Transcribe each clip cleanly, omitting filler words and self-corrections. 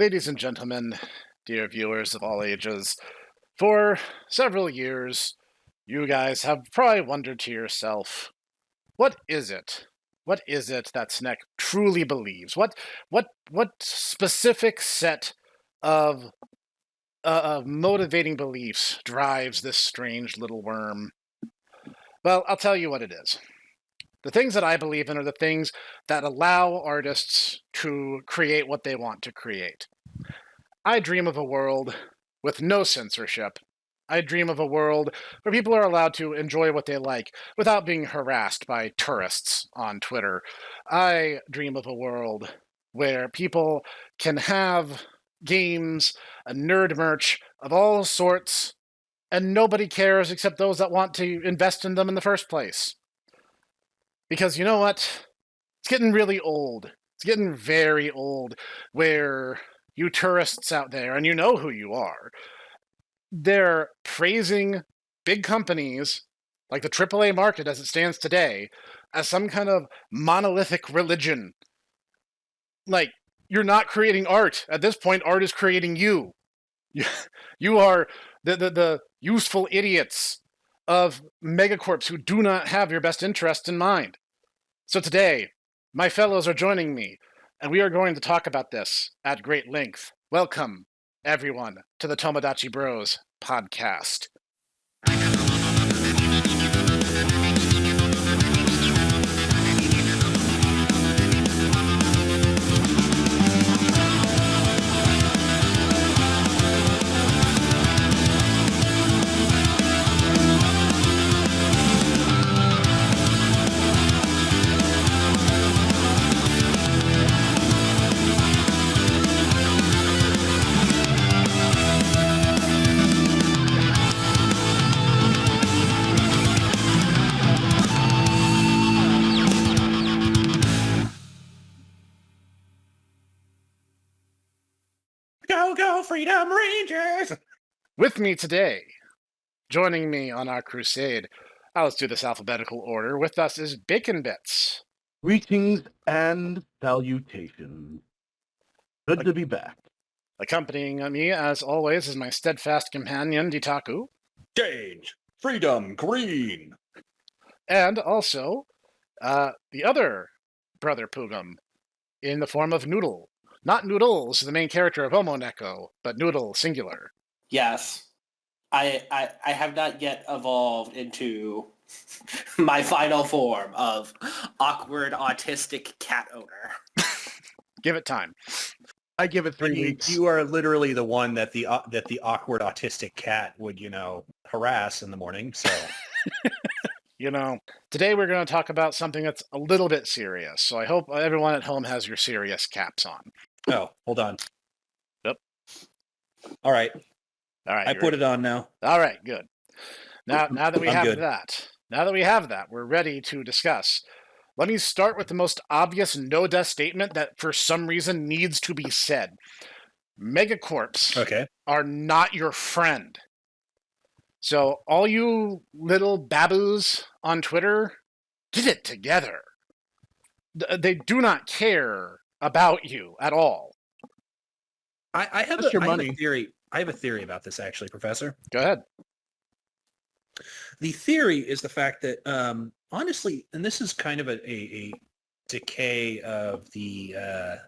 Ladies and gentlemen, dear viewers of all ages, for several years, you guys have probably wondered to yourself, what is it? What is it that Snek truly believes? What specific set of motivating beliefs drives this strange little worm? Well, I'll tell you what it is. The things that I believe in are the things that allow artists to create what they want to create. I dream of a world with no censorship. I dream of a world where people are allowed to enjoy what they like without being harassed by tourists on Twitter. I dream of a world where people can have games and nerd merch of all sorts, and nobody cares except those that want to invest in them in the first place. Because you know what? It's getting really old. It's getting very old where you tourists out there, and you know who you are, they're praising big companies like the AAA market as it stands today as some kind of monolithic religion. Like, you're not creating art. At this point, art is creating you. You are the useful idiots of megacorps who do not have your best interest in mind. So today, my fellows are joining me, and we are going to talk about this at great length. Welcome, everyone, to the Tomodachi Bros podcast. Go, go, Freedom Rangers! With me today, joining me on our crusade, let's do this alphabetical order. With us is Bacon Bits. Greetings and salutations. Good to be back. Accompanying me, as always, is my steadfast companion, Ditaku. Change! Freedom Green! And also, the other brother Pugum, in the form of Noodle. Not Noodles, the main character of Omoneko, but Noodle, singular. Yes. I have not yet evolved into my final form of awkward autistic cat owner. Give it time. I give it 3 weeks. You are literally the one that the awkward autistic cat would, harass in the morning, so... Today we're going to talk about something that's a little bit serious, so I hope everyone at home has your serious caps on. Oh, hold on. Yep. All right. I put it on now. All right, good. Now that we I'm have good. that, we're ready to discuss. Let me start with the most obvious no-death statement that for some reason needs to be said. Megacorps are not your friend. So all you little baboos on Twitter, get it together. They do not care about you at all. I have a theory. I have a theory about this, actually, Professor. Go ahead. The theory is the fact that, honestly, and this is kind of a decay of the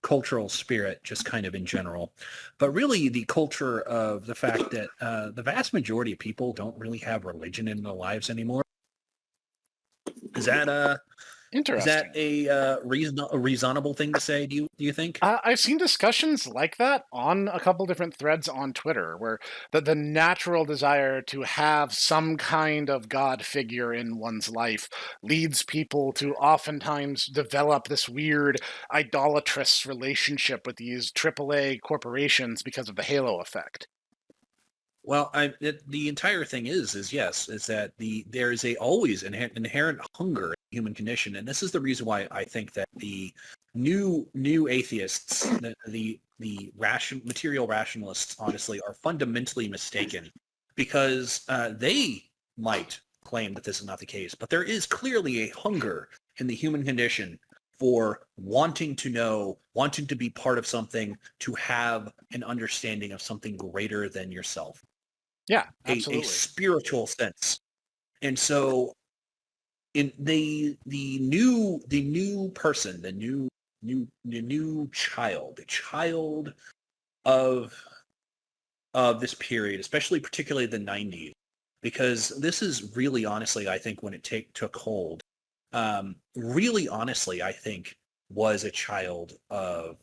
cultural spirit, just kind of in general, but really the culture of the fact that the vast majority of people don't really have religion in their lives anymore. Is that interesting? Is that a reasonable thing to say? Do you think? I've seen discussions like that on a couple different threads on Twitter, where the natural desire to have some kind of God figure in one's life leads people to oftentimes develop this weird idolatrous relationship with these AAA corporations because of the halo effect. Well, the entire thing is that there is always an inherent hunger in the human condition, and this is the reason why I think that the new atheists, the material rationalists, honestly, are fundamentally mistaken, because they might claim that this is not the case, but there is clearly a hunger in the human condition for wanting to know, wanting to be part of something, to have an understanding of something greater than yourself. Yeah, A absolutely. spiritual sense. And so in the new person, the new child, the child of this period, especially particularly the 90s, because this is really honestly, I think, when it took hold, really honestly, I think, was a child of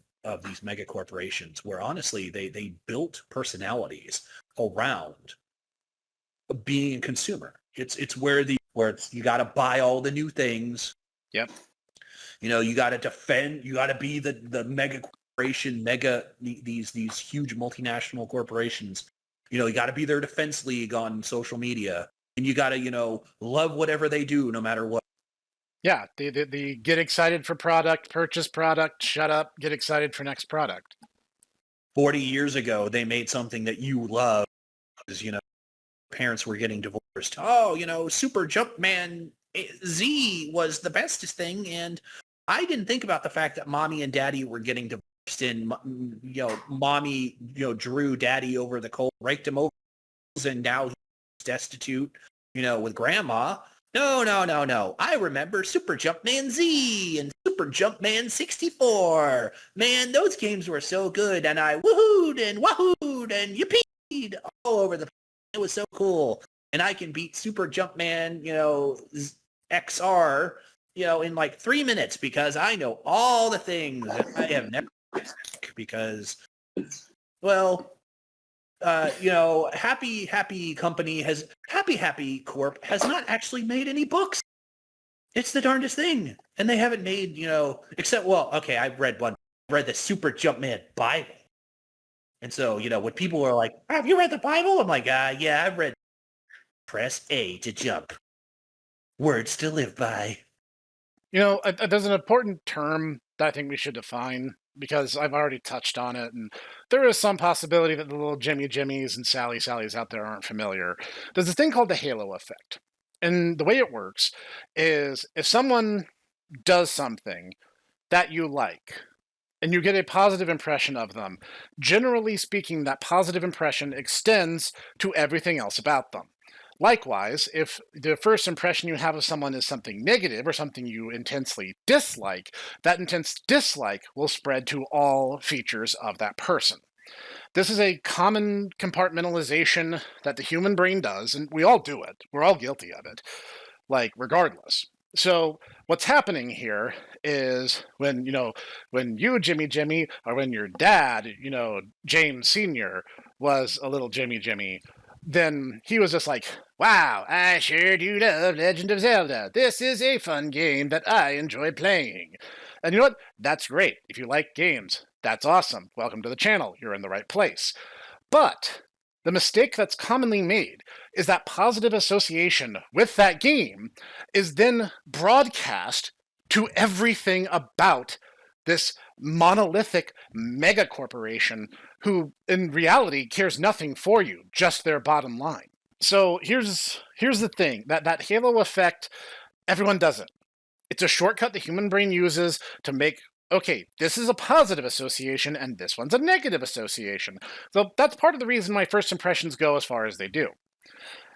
these mega corporations, where honestly they built personalities around being a consumer. It's where you got to buy all the new things. Yep. You got to defend. You got to be the mega corporation, these huge multinational corporations. You got to be their defense league on social media, and you got to love whatever they do, no matter what. Yeah, the get excited for product, purchase product, shut up, get excited for next product. 40 years ago, they made something that you love, because parents were getting divorced. Oh, Super Jumpman Z was the bestest thing, and I didn't think about the fact that mommy and daddy were getting divorced, and mommy drew daddy over the coal, raked him over, and now he's destitute, with grandma. No. I remember Super Jumpman Z and Super Jumpman 64. Man, those games were so good, and I woohooed and wahooed and yippee all over the place. It was so cool. And I can beat Super Jumpman, XR, in like 3 minutes, because I know all the things that I have never because, well, Happy Corp has not actually made any books. It's the darndest thing. And they haven't made, except, well, okay, I've read the Super Jumpman Bible. And so, when people are like, have you read the Bible? I'm like, yeah, I've read. Press A to jump. Words to live by. There's an important term that I think we should define, because I've already touched on it, and there is some possibility that the little Jimmies and Sallys out there aren't familiar. There's this thing called the halo effect. And the way it works is, if someone does something that you like, and you get a positive impression of them, generally speaking, that positive impression extends to everything else about them. Likewise, if the first impression you have of someone is something negative or something you intensely dislike, that intense dislike will spread to all features of that person. This is a common compartmentalization that the human brain does, and we all do it. We're all guilty of it, regardless. So what's happening here is when you, Jimmy, or when your dad, James Sr., was a little Jimmy, then he was just like, wow, I sure do love Legend of Zelda. This is a fun game that I enjoy playing. And you know what? That's great. If you like games, that's awesome. Welcome to the channel. You're in the right place. But the mistake that's commonly made is that positive association with that game is then broadcast to everything about this monolithic mega corporation who, in reality, cares nothing for you, just their bottom line. So here's the thing, that halo effect, everyone does it. It's a shortcut the human brain uses to make, okay, this is a positive association and this one's a negative association. So that's part of the reason my first impressions go as far as they do.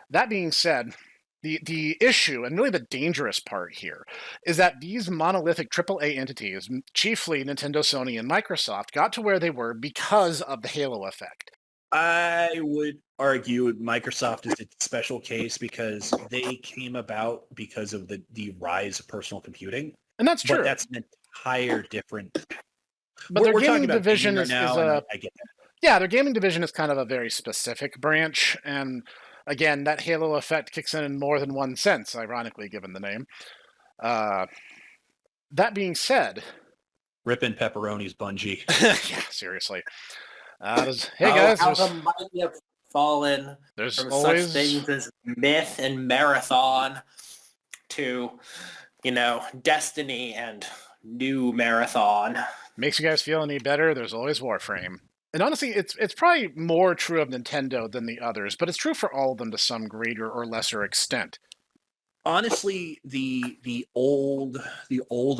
That being said, the issue, and really the dangerous part here, is that these monolithic AAA entities, chiefly Nintendo, Sony, and Microsoft, got to where they were because of the halo effect. I would argue Microsoft is a special case, because they came about because of the rise of personal computing. And that's true. But that's an entire different... But their gaming division is I get that. Yeah, their gaming division is kind of a very specific branch, and again, that halo effect kicks in more than one sense, ironically, given the name. That being said... Ripping pepperonis, Bungie. Yeah, seriously. Hey guys, how the mighty have fallen there's from always such things as Myth and Marathon to, Destiny and New Marathon. Makes you guys feel any better? There's always Warframe. And honestly, it's probably more true of Nintendo than the others, but it's true for all of them to some greater or lesser extent. honestly, the old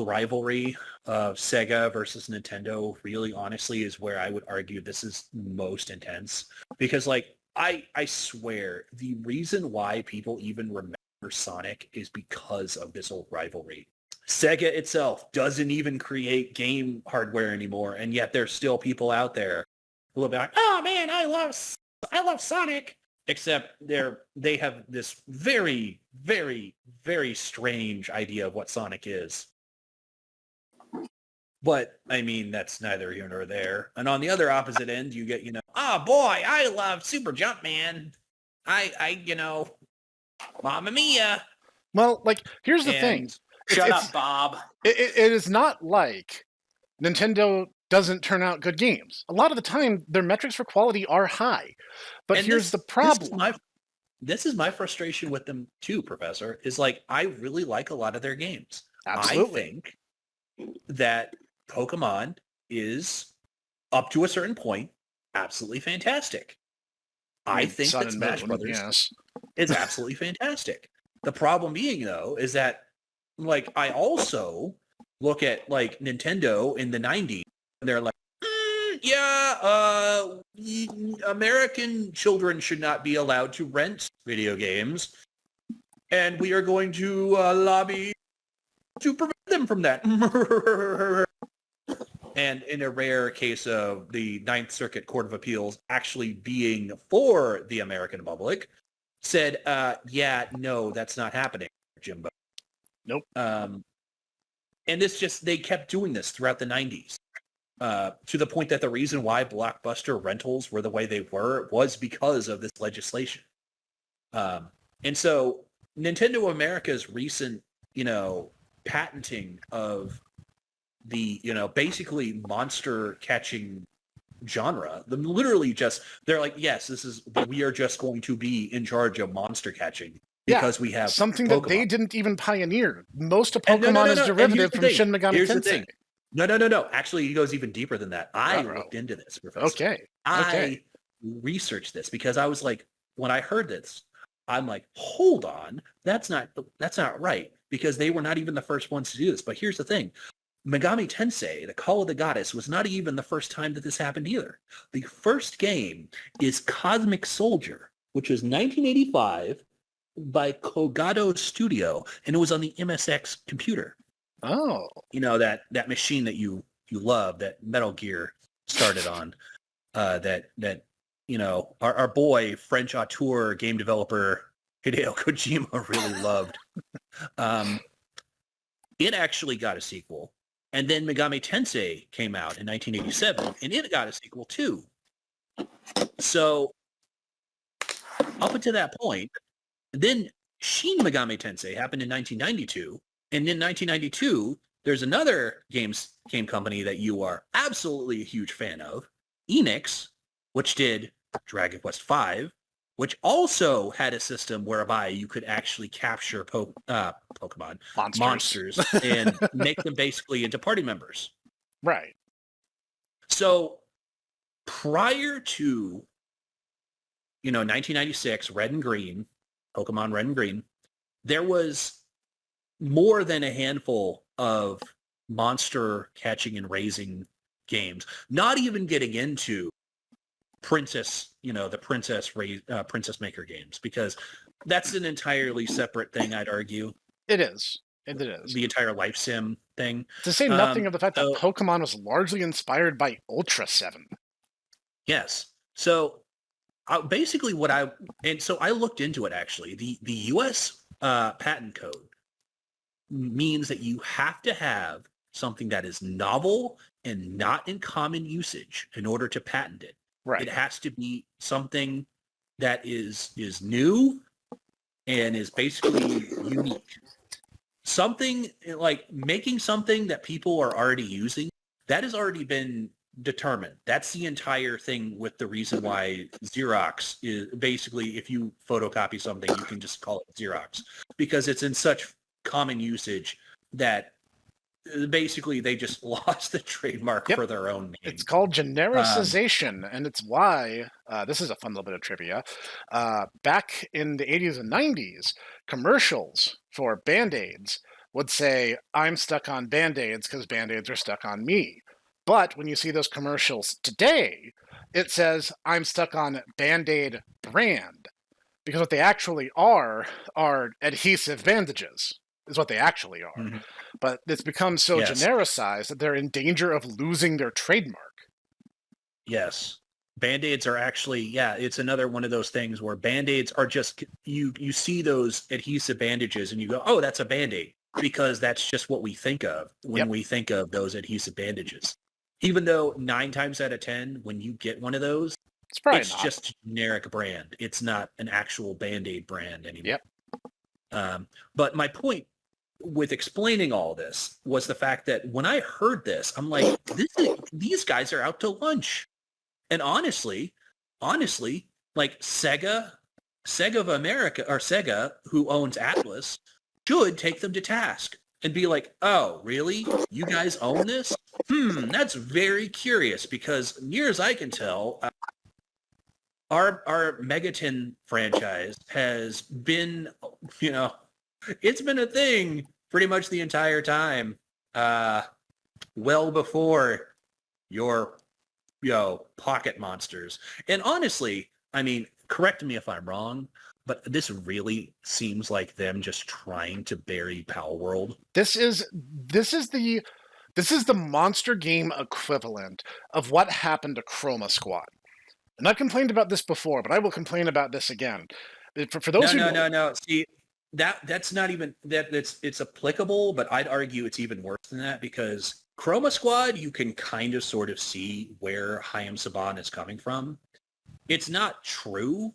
rivalry of Sega versus Nintendo really honestly is where I would argue this is most intense, because like I swear the reason why people even remember Sonic is because of this old rivalry. Sega itself doesn't even create game hardware anymore, and yet there's still people out there who will be like, "Oh man, I love Sonic." Except they have this very, very, very strange idea of what Sonic is. But I mean, that's neither here nor there. And on the other opposite end, you get, oh boy, I love Super Jumpman. I Mamma Mia. Well, like, here's the thing. Shut up, Bob. It is not like Nintendo doesn't turn out good games. A lot of the time, their metrics for quality are high. But And here's the problem. This is my frustration with them too, Professor, is like, I really like a lot of their games. Absolutely. I think that Pokemon is, up to a certain point, absolutely fantastic. I think Sun that and Smash Moon, Brothers yes. is absolutely fantastic. The problem being, though, is that, like, I also look at, like, Nintendo in the 90s, and they're like, American children should not be allowed to rent video games, and we are going to lobby to prevent them from that. And in a rare case of the Ninth Circuit Court of Appeals actually being for the American public, said, yeah, no, that's not happening, Jimbo. Nope. And they kept doing this throughout the 90s. To the point that the reason why Blockbuster rentals were the way they were was because of this legislation. And so Nintendo America's recent, patenting of the, basically monster catching genre, they're like, yes, we are just going to be in charge of monster catching because we have something Pokemon. that they didn't even pioneer. Most of Pokemon is derivative from Shin Megami Tensei. No. Actually, he goes even deeper than that. I looked into this, Professor. Okay. I researched this because I was like, when I heard this, I'm like, hold on, that's not right, because they were not even the first ones to do this. But here's the thing. Megami Tensei, the Call of the Goddess, was not even the first time that this happened either. The first game is Cosmic Soldier, which was 1985 by Kogado Studio, and it was on the MSX computer. Oh. That machine that you love, that Metal Gear started on, that our boy, French auteur game developer Hideo Kojima really loved. It actually got a sequel. And then Megami Tensei came out in 1987, and it got a sequel too. So up until that point, then Shin Megami Tensei happened in 1992. And in 1992, there's another game company that you are absolutely a huge fan of, Enix, which did Dragon Quest V, which also had a system whereby you could actually capture Pokemon monsters and make them basically into party members. Right. So prior to 1996, Red and Green, Pokemon Red and Green, there was more than a handful of monster catching and raising games. Not even getting into Princess Maker games, because that's an entirely separate thing, I'd argue. It is. It is. The entire life sim thing. To say nothing of the fact that Pokemon was largely inspired by Ultra 7. Yes. So basically I looked into it actually. The US patent code means that you have to have something that is novel and not in common usage in order to patent it. Right. It has to be something that is new and is basically unique. Something like making something that people are already using, that has already been determined. That's the entire thing with the reason why Xerox is basically, if you photocopy something, you can just call it Xerox, because it's in such common usage that basically they just lost the trademark Yep. for their own name. It's called genericization, and it's why, this is a fun little bit of trivia, back in the 80s and 90s, commercials for Band-Aids would say, I'm stuck on Band-Aids because Band-Aids are stuck on me. But when you see those commercials today, it says, I'm stuck on Band-Aid brand. Because what they actually are adhesive bandages, is what they actually are. Mhm. But it's become so Yes. genericized that they're in danger of losing their trademark. Yes. Band-Aids are actually, it's another one of those things where Band-Aids are just, you see those adhesive bandages and you go, oh, that's a Band-Aid, because that's just what we think of when we think of those adhesive bandages. Even though 9 times out of 10, when you get one of those, It's probably it's not. just a generic brand. It's not an actual Band-Aid brand anymore. Yep. But my point with explaining all this was the fact that when I heard this, I'm like, these guys are out to lunch. And honestly, like Sega of America, or Sega, who owns Atlas, should take them to task and be like, oh, really? You guys own this? That's very curious, because near as I can tell, our Megaton franchise has been, it's been a thing pretty much the entire time, well before your pocket monsters. And honestly, I mean, correct me if I'm wrong, but this really seems like them just trying to bury Power World. This is the monster game equivalent of what happened to Chroma Squad. And I've complained about this before, but I will complain about this again. For those No. See, that's not even that. It's applicable, but I'd argue it's even worse than that, because Chroma Squad, you can kind of sort of see where Hayam Saban is coming from. It's not true,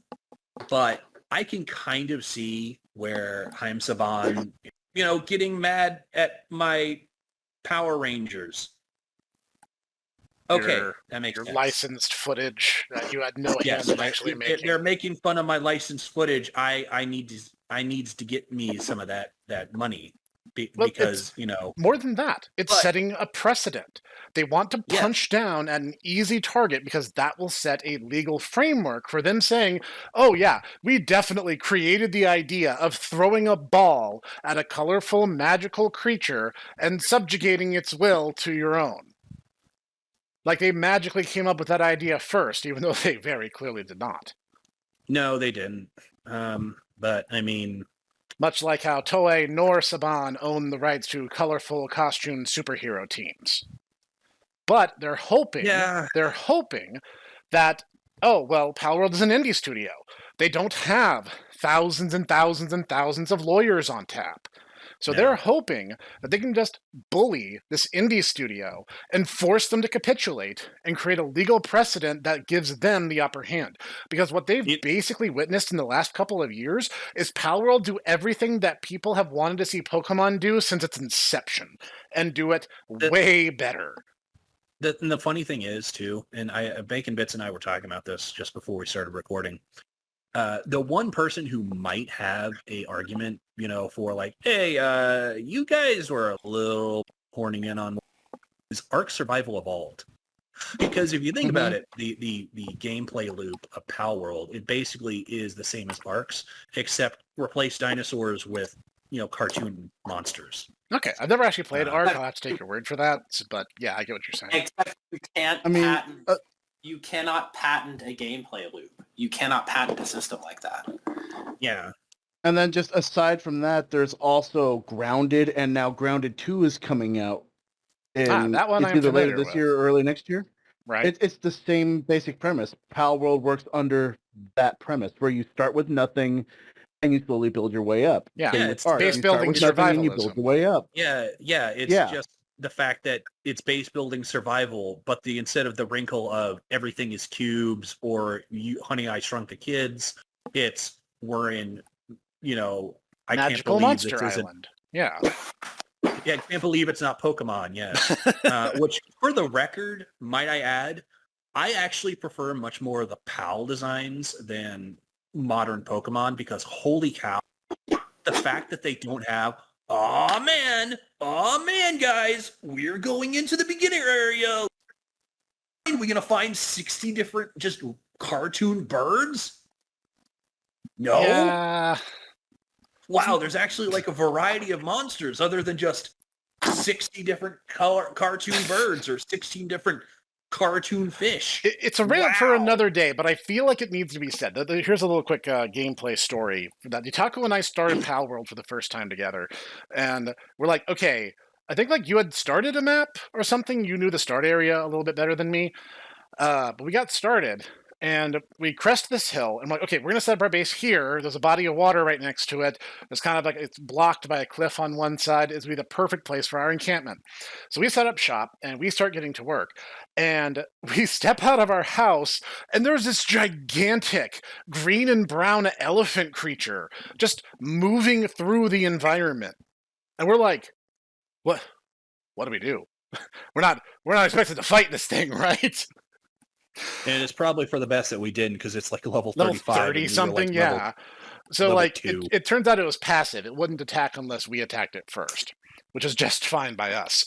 but I can kind of see where Hayam Saban, getting mad at my Power Rangers. Okay, that makes sense. Licensed footage that you had no hand in actually making. They're making fun of my licensed footage. I needs to get me some of that money, because more than that, it's setting a precedent. They want to punch down at an easy target, because that will set a legal framework for them saying, oh yeah, we definitely created the idea of throwing a ball at a colorful magical creature and subjugating its will to your own. Like, they magically came up with that idea first, even though they very clearly did not. No, they didn't. But I mean, much like how Toei nor Saban own the rights to colorful costume superhero teams. But they're hoping that, oh, well, Power World is an indie studio. They don't have thousands and thousands and thousands of lawyers on tap. So they're hoping that they can just bully this indie studio and force them to capitulate and create a legal precedent that gives them the upper hand. Because what they've basically witnessed in the last couple of years is Power World do everything that people have wanted to see Pokemon do since its inception, and do it way better. And the funny thing is, too, and Bacon Bits and I were talking about this just before we started recording, the one person who might have a argument, for like, hey, you guys were a little horning in on, is Ark Survival Evolved. Because if you think about it, the gameplay loop of Power World, it basically is the same as Ark's, except replace dinosaurs with, cartoon monsters. Okay, I've never actually played Ark. I'll have to take your word for that. But yeah, I get what you're saying. Except you can't patent. You cannot patent a gameplay loop. You cannot patent a system like that. Yeah. And then just aside from that, there's also Grounded, and now Grounded 2 is coming out. That one it's I'm either later familiar this year or early next year. Right. It's the same basic premise. Power World works under that premise, where you start with nothing and you slowly build your way up. Yeah, it's base building survivalism. And you build your way up. It's just the fact that it's base building survival, but instead of the wrinkle of everything is cubes or Honey, I Shrunk the Kids, we're in, I Magical can't believe Monster this Island. Yeah, I can't believe it's not Pokemon. Yes, which, for the record, might I add, I actually prefer much more of the PAL designs than modern Pokemon, because holy cow, the fact that they don't have "Aw man, guys, we're going into the beginner area. We're gonna find 60 different just cartoon birds? No. Yeah. Wow, there's actually like a variety of monsters other than just 60 different cartoon birds or 16 different cartoon fish. It's a rant for Wow. another day, but I feel like it needs to be said. Here's a little quick gameplay story. That Itaku and I started Pal World for the first time together, and we're like, okay, I think like you had started a map or something. You knew the start area a little bit better than me, but we got started, and we crest this hill, and I'm like, okay, we're gonna set up our base here. There's a body of water right next to it. It's kind of like it's blocked by a cliff on one side. It's be the perfect place for our encampment. So we set up shop and we start getting to work. And we step out of our house, and there's this gigantic green and brown elephant creature just moving through the environment. And we're like, what? What do we do? We're not expected to fight this thing, right? And it's probably for the best that we didn't because it's like level Level 35. 30 something, yeah. So level like 2. it turns out it was passive. It wouldn't attack unless we attacked it first, which is just fine by us.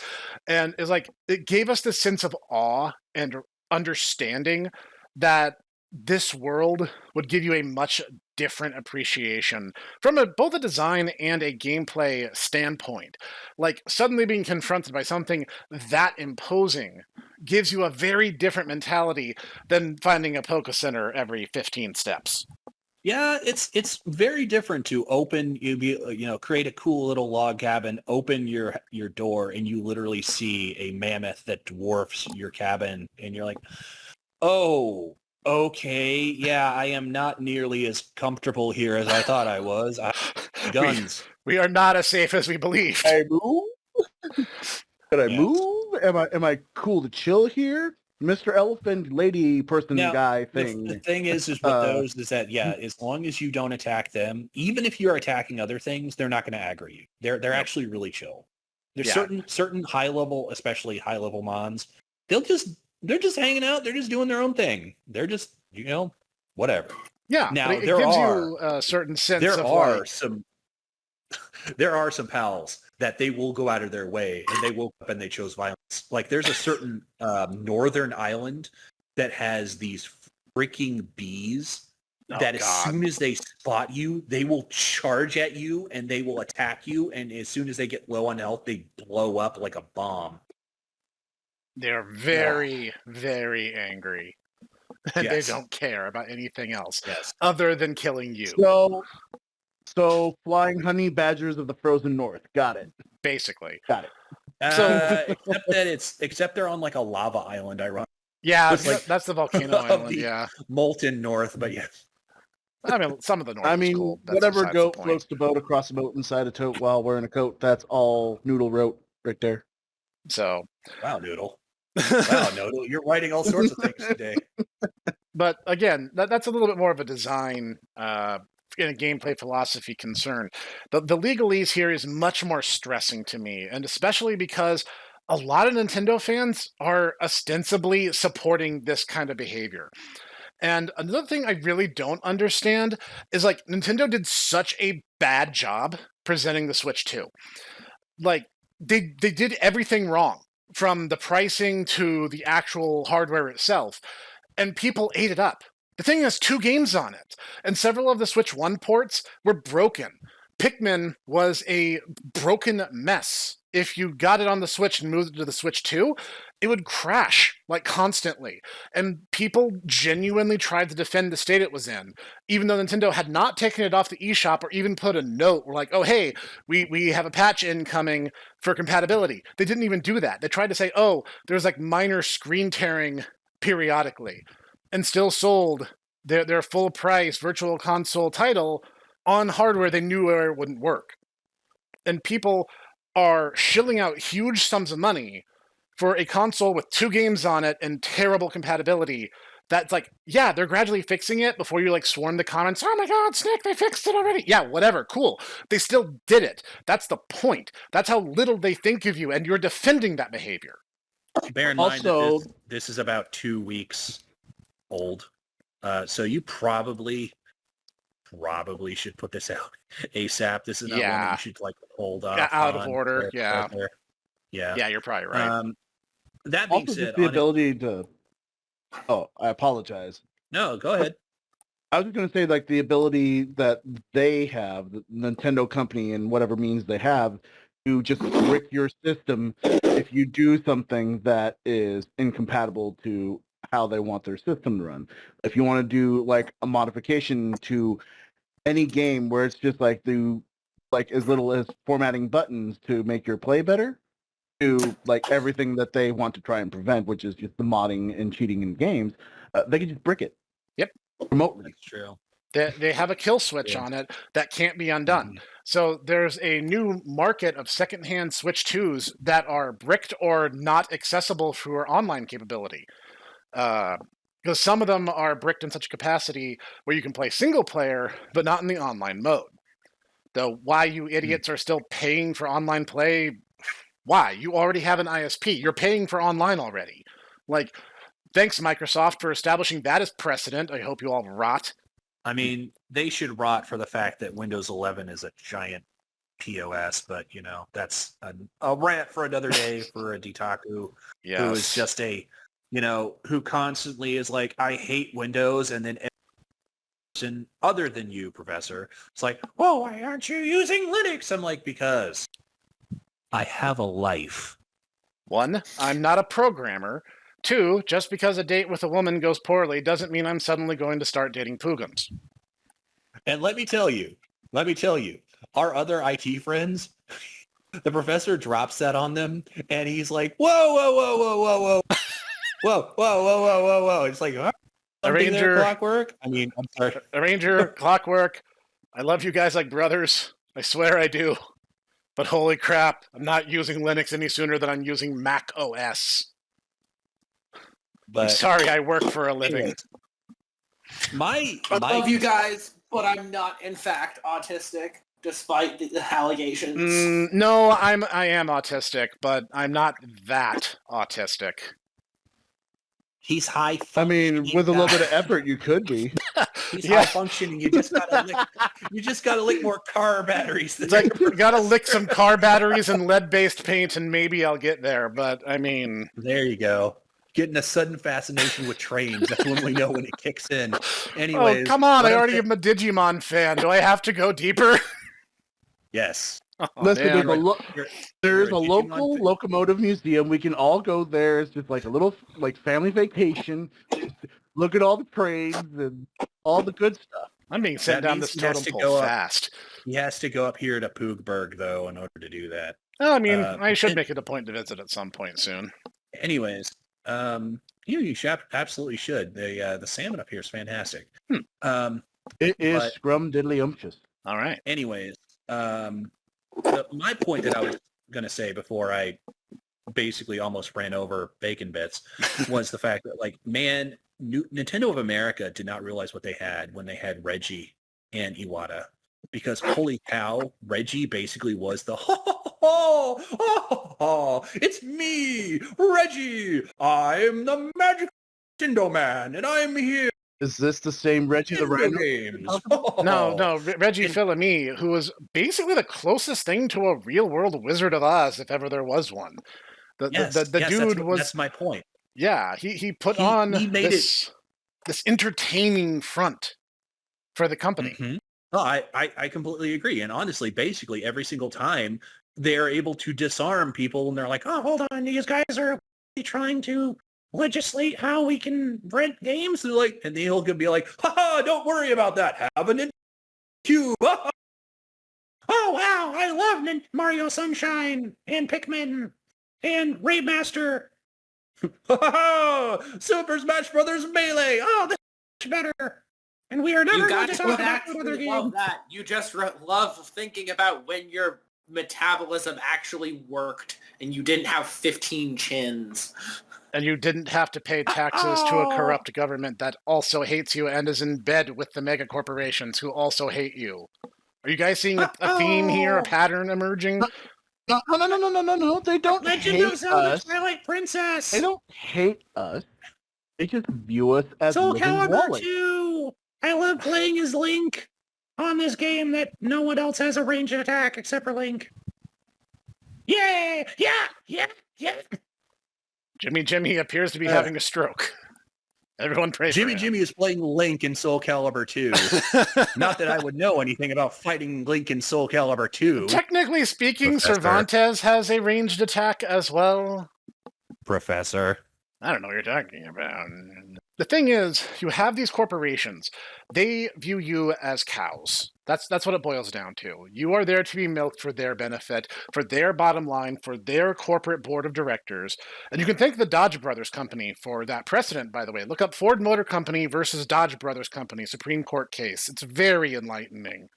And it's like it gave us this sense of awe and understanding that this world would give you a much different appreciation from both a design and a gameplay standpoint. Like suddenly being confronted by something that imposing gives you a very different mentality than finding a Poke Center every 15 steps. Yeah, it's very different to open create a cool little log cabin, open your door, and you literally see a mammoth that dwarfs your cabin, and you're like, oh, okay, yeah, I am not nearly as comfortable here as I thought I was. Guns. We are not as safe as we believed. I move? Could I move? Am I cool to chill here? Mr. Elephant Lady Person Now, Guy thing. The thing is with those is that, yeah, as long as you don't attack them, even if you're attacking other things, they're not going to aggro you. They're actually really chill. There's certain high level, especially high level mons, they're just hanging out. They're just doing their own thing. They're just, whatever. Yeah. Now it gives you a certain sense of there are some pals that they will go out of their way and they woke up and they chose violence. Like there's a certain northern island that has these freaking bees that as soon as they spot you, they will charge at you and they will attack you. And as soon as they get low on health, they blow up like a bomb. They're very, very angry. And Yes. they don't care about anything else Yes. other than killing you. So flying honey badgers of the frozen north. Got it. Basically. Got it. Except they're on like a lava island, ironically. Yeah, It's like- that's the volcano island, the- yeah. Molten north, but yeah. I mean, some of the north I is mean, cold. That's whatever besides the goat point. floats the boat across a boat inside a tote while wearing a coat, that's all Noodle wrote right there. So, Wow, Noodle. Wow, Noodle, you're writing all sorts of things today. but again, that's a little bit more of a design and a gameplay philosophy concern. The legalese here is much more stressing to me, and especially because a lot of Nintendo fans are ostensibly supporting this kind of behavior. And another thing I really don't understand is like Nintendo did such a bad job presenting the Switch 2. Like they did everything wrong, from the pricing to the actual hardware itself, and people ate it up. The thing has 2 games on it, and several of the Switch 1 ports were broken. Pikmin was a broken mess. If you got it on the Switch and moved it to the Switch 2, it would crash, like, constantly. And people genuinely tried to defend the state it was in, even though Nintendo had not taken it off the eShop or even put a note. We're like, oh, hey, we have a patch incoming for compatibility. They didn't even do that. They tried to say, oh, there's, like, minor screen tearing periodically, and still sold their full-price Virtual Console title on hardware they knew where it wouldn't work. And people are shilling out huge sums of money for a console with 2 games on it and terrible compatibility. That's like, yeah, they're gradually fixing it before you like swarm the comments, oh my god, Snek, they fixed it already. Yeah, whatever, cool. They still did it. That's the point. That's how little they think of you, and you're defending that behavior. Bear in mind Also- that this is about 2 weeks old. So you probably probably should put this out ASAP. This is not one Yeah. that you should like hold off Out of on order, to yeah. further. Yeah. Yeah, you're probably right. That being Also, said, just the ability to. Oh, I apologize. no, go ahead. I was just going to say, like, the ability that they have, the Nintendo company and whatever means they have, to just brick your system if you do something that is incompatible to how they want their system to run. If you want to do, like, a modification to any game where it's just, like, as little as formatting buttons to make your play better, to, like, everything that they want to try and prevent, which is just the modding and cheating in games, they can just brick it. Yep. Remotely. That's true. They have a kill switch on it that can't be undone. So there's a new market of secondhand Switch 2s that are bricked or not accessible for online capability. Because some of them are bricked in such a capacity where you can play single player, but not in the online mode. Though why you idiots are still paying for online play? Why? You already have an ISP. You're paying for online already. Like, thanks, Microsoft, for establishing that as precedent. I hope you all rot. I mean, they should rot for the fact that Windows 11 is a giant POS, but, you know, that's a rant for another day for a Ditaku who is just who constantly is like, I hate Windows, and then every person other than you, Professor, it's like, oh, why aren't you using Linux? I'm like, because I have a life. 1, I'm not a programmer. 2, just because a date with a woman goes poorly doesn't mean I'm suddenly going to start dating Poogums. And let me tell you, our other IT friends, the professor drops that on them, and he's like, whoa, whoa, whoa, whoa, whoa, whoa, whoa, whoa, whoa, whoa, whoa, whoa. It's like, huh? Something there, Clockwork? I mean, I'm sorry. Arranger, Clockwork, I love you guys like brothers. I swear I do. But holy crap, I'm not using Linux any sooner than I'm using Mac OS. But I'm sorry, I work for a living. I love you guys, but I'm not, in fact, autistic, despite the allegations. No, I am autistic, but I'm not that autistic. He's high I functioning. mean, with a little bit of effort, you could be. He's high functioning. You just gotta lick more car batteries. It's like, gotta lick some car batteries and lead-based paint, and maybe I'll get there. But I mean, there you go. Getting a sudden fascination with trains. That's when we know when it kicks in. Anyways, oh come on! I already am a Digimon fan. Do I have to go deeper? Yes. Oh, listen, there's a Digimon local locomotive museum. We can all go there. It's just like a little family vacation. Look at all the trains and all the good stuff. I'm being sent down this totem pole fast. He has to go up here to Poogburg, though, in order to do that. Well, I mean, I should make it a point to visit at some point soon. Anyways, you absolutely should. The salmon up here is fantastic. It is scrum diddly umptious. All right. Anyways, my point that I was going to say before I basically almost ran over Bacon Bits was the fact that, like, man, Nintendo of America did not realize what they had when they had Reggie and Iwata. Because holy cow, Reggie basically was the it's me, Reggie. I'm the magic Nintendo man, and I'm here. Is this the same Reggie the Rhino? Games. No, Reggie Fils-Aimé, who was basically the closest thing to a real-world Wizard of Oz, if ever there was one. The dude was... That's my point. Yeah, he put on this entertaining front for the company. Mm-hmm. No, I completely agree. And honestly, basically every single time they're able to disarm people and they're like, oh, hold on, these guys are trying to legislate how we can rent games. They're like, and he'll be like, haha, don't worry about that. Have a Nintendo Cube. Oh, wow, I love Mario Sunshine and Pikmin and Raymaster. Super Smash Brothers Melee. Oh, this is much better. And we are never going to talk about other games. That. You just love thinking about when your metabolism actually worked and you didn't have 15 chins. And you didn't have to pay taxes to a corrupt government that also hates you and is in bed with the mega corporations who also hate you. Are you guys seeing a theme here, a pattern emerging? No. They don't Legend of Zelda us. Twilight Princess. They don't hate us. They just view us as Soul living Calibur wallets. 2. I love playing as Link. on this game that no one else has a ranged attack except for Link. Yay! Yeah! Jimmy appears to be having a stroke. Everyone pray for him. Jimmy is playing Link in Soul Calibur 2. Not that I would know anything about fighting Link in Soul Calibur 2. Technically speaking, Professor. Cervantes has a ranged attack as well. Professor. I don't know what you're talking about. The thing is, you have these corporations. They view you as cows. That's what it boils down to. You are there to be milked for their benefit, for their bottom line, for their corporate board of directors. And you can thank the Dodge Brothers Company for that precedent, by the way. Look up Ford Motor Company versus Dodge Brothers Company, Supreme Court case. It's very enlightening.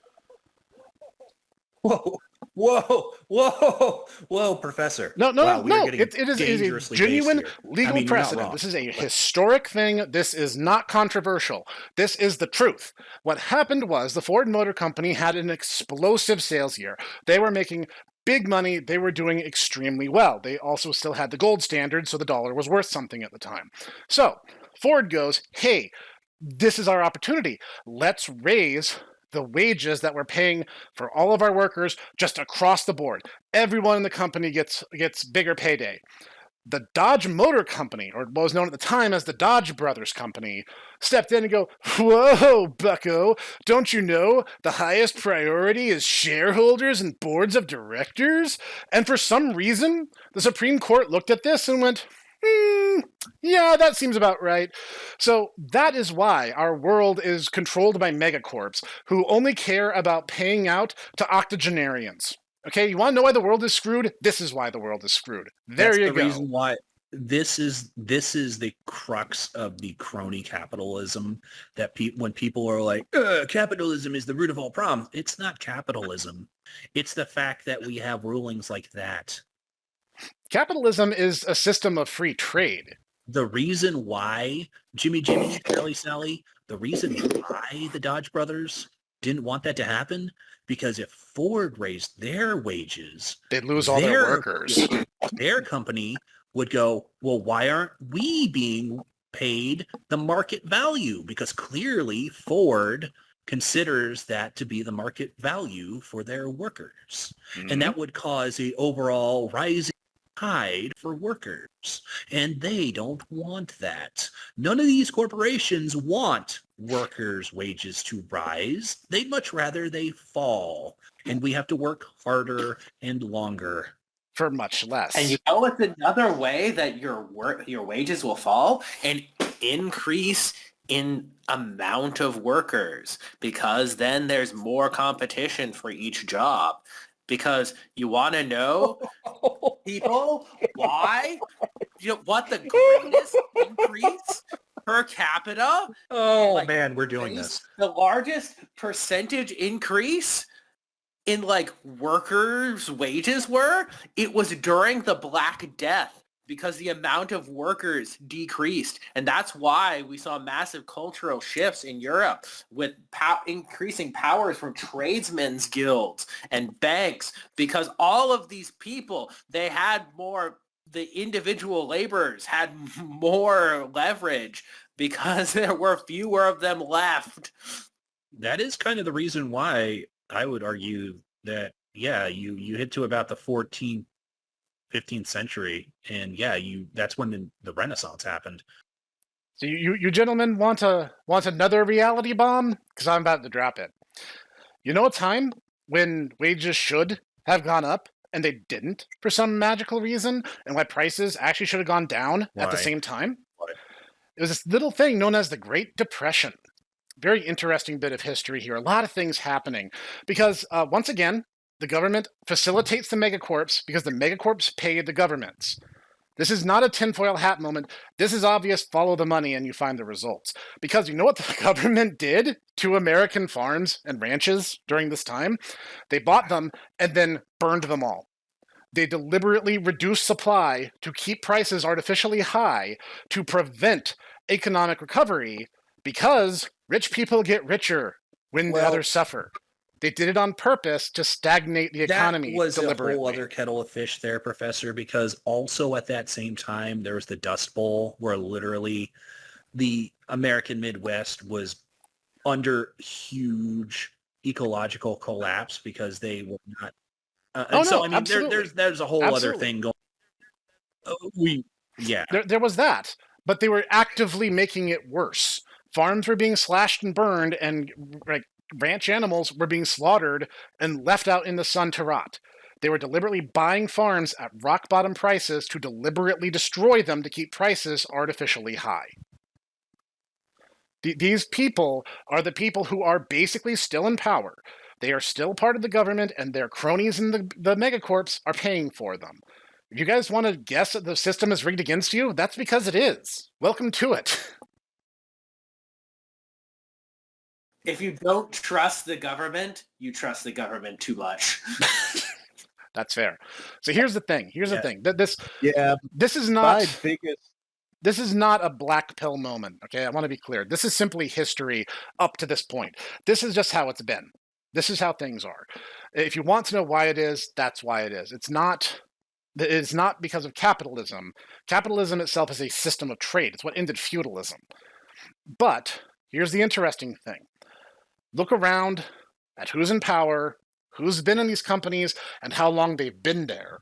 Whoa, Professor. No, wow, it is a genuine legal precedent. This is a historic thing. This is not controversial. This is the truth. What happened was the Ford Motor Company had an explosive sales year. They were making big money. They were doing extremely well. They also still had the gold standard, so the dollar was worth something at the time. So Ford goes, hey, this is our opportunity. Let's raise the wages that we're paying for all of our workers just across the board. Everyone in the company gets bigger payday. The Dodge Motor Company, or what was known at the time as the Dodge Brothers Company, stepped in and go, whoa, bucko, don't you know the highest priority is shareholders and boards of directors? And for some reason, the Supreme Court looked at this and went, yeah, that seems about right. So that is why our world is controlled by megacorps who only care about paying out to octogenarians. Okay, you want to know why the world is screwed? This is why the world is screwed. That's the reason why this is the crux of the crony capitalism that when people are like, capitalism is the root of all problems. It's not capitalism. It's the fact that we have rulings like that. Capitalism is a system of free trade. The reason why Jimmy, Sally, the reason why the Dodge brothers didn't want that to happen, because if Ford raised their wages, they'd lose all their workers. Their company would go, well, why aren't we being paid the market value? Because clearly Ford considers that to be the market value for their workers. Mm-hmm. And that would cause the overall rising tide for workers. And they don't want that. None of these corporations want workers' wages to rise. They'd much rather they fall. And we have to work harder and longer. For much less. And you know what's another way that your wages will fall? An increase in amount of workers, because then there's more competition for each job. Because you want to know, people, why? You know what the greatest increase per capita? Oh, man, we're doing this. The largest percentage increase in workers' wages it was during the Black Death, because the amount of workers decreased. And that's why we saw massive cultural shifts in Europe with increasing powers from tradesmen's guilds and banks, because all of these people, they had more, the individual laborers had more leverage because there were fewer of them left. That is kind of the reason why I would argue that, yeah, you hit to about the 15th century, and yeah, that's when the Renaissance happened. So you gentlemen want another reality bomb? Because I'm about to drop it. You know a time when wages should have gone up and they didn't for some magical reason, and why prices actually should have gone down at the same time? It was this little thing known as the Great Depression. Very interesting bit of history here. A lot of things happening because once again, the government facilitates the megacorps because the megacorps pay the governments. This is not a tinfoil hat moment. This is obvious. Follow the money and you find the results. Because you know what the government did to American farms and ranches during this time? They bought them and then burned them all. They deliberately reduced supply to keep prices artificially high to prevent economic recovery, because rich people get richer when the others suffer. They did it on purpose to stagnate the economy deliberately. That was a whole other kettle of fish there, Professor, because also at that same time, there was the Dust Bowl, where literally the American Midwest was under huge ecological collapse because they were not. Absolutely. There's a whole other thing going. There was that, but they were actively making it worse. Farms were being slashed and burned, and ranch animals were being slaughtered and left out in the sun to rot. They were deliberately buying farms at rock bottom prices to deliberately destroy them to keep prices artificially high. These people are the people who are basically still in power. They are still part of the government, and their cronies in the megacorps are paying for them. If you guys want to guess that the system is rigged against you, that's because it is. Welcome to it. If you don't trust the government, you trust the government too much. That's fair. So here's the thing. This is not a black pill moment, okay? I want to be clear. This is simply history up to this point. This is just how it's been. This is how things are. If you want to know why it is, that's why it is. It's not because of capitalism. Capitalism itself is a system of trade. It's what ended feudalism. But here's the interesting thing. Look around at who's in power, who's been in these companies, and how long they've been there,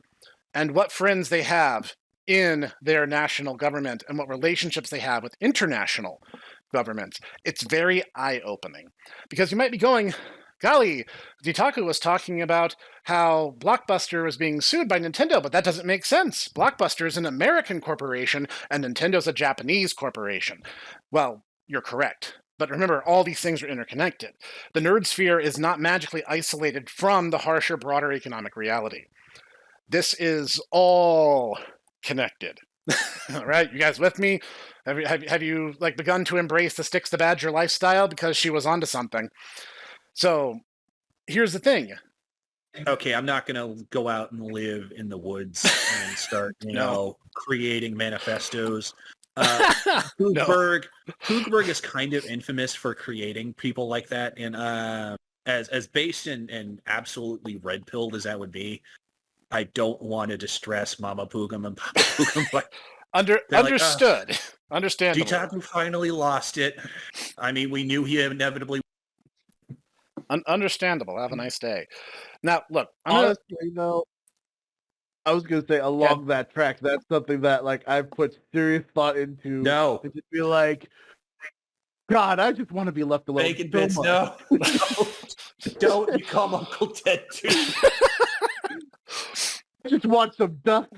and what friends they have in their national government, and what relationships they have with international governments. It's very eye-opening. Because you might be going, golly, Ditaku was talking about how Blockbuster was being sued by Nintendo, but that doesn't make sense. Blockbuster is an American corporation, and Nintendo's a Japanese corporation. Well, you're correct. But remember, all these things are interconnected. The nerd sphere is not magically isolated from the harsher, broader economic reality. This is all connected. All right, you guys with me? Have you begun to embrace the Sticks the Badger lifestyle because she was onto something? So here's the thing. Okay, I'm not going to go out and live in the woods and start, creating manifestos. Hoogberg is kind of infamous for creating people like that, and as based and absolutely red-pilled as that would be, I don't want to distress Mama Poogum and Papa Poogum. But understood. Understandable. Ditaku finally lost it. I mean, we knew he inevitably. Understandable. Have a nice day. Now, look. Honestly, though, I was gonna say along that track, that's something that I've put serious thought into. No, to just be like, God, I just want to be left alone. Bacon bits, no. Don't become Uncle Ted too. I just want some dust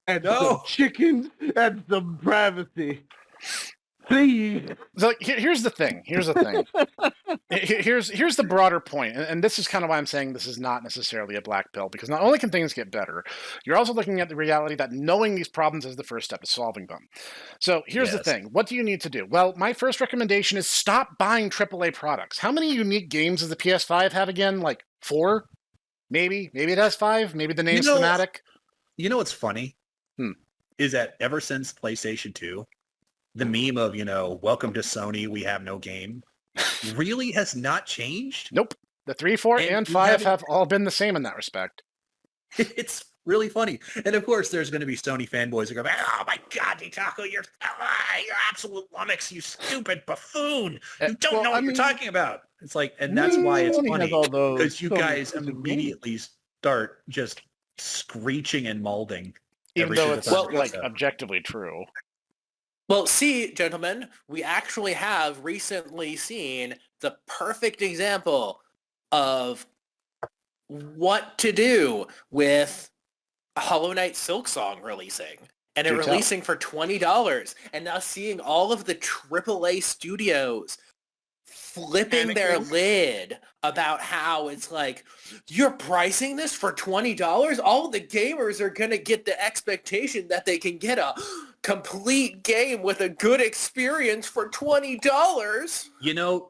and some chickens and some privacy. Please. So here's the thing. Here's the broader point, and this is kind of why I'm saying this is not necessarily a black pill, because not only can things get better, you're also looking at the reality that knowing these problems is the first step to solving them. So here's the thing. What do you need to do? Well, my first recommendation is stop buying AAA products. How many unique games does the PS5 have again? 4? Maybe it has 5. Maybe the name's thematic. You know what's funny? Is that ever since PlayStation 2, the meme of, welcome to Sony, we have no game, really has not changed? Nope. The 3, 4, and 5 have all been the same in that respect. It's really funny. And of course, there's going to be Sony fanboys who go, oh my God, Ditaku, you're absolute lummox, you stupid buffoon. You don't know what you're talking about. It's and that's why it's funny, because you guys immediately start just screeching and molding. Even though it's objectively true. Well, see, gentlemen, we actually have recently seen the perfect example of what to do with a Hollow Knight Silksong releasing. And releasing for $20. And now seeing all of the AAA studios flipping their lid about how it's you're pricing this for $20? All the gamers are going to get the expectation that they can get a complete game with a good experience for $20.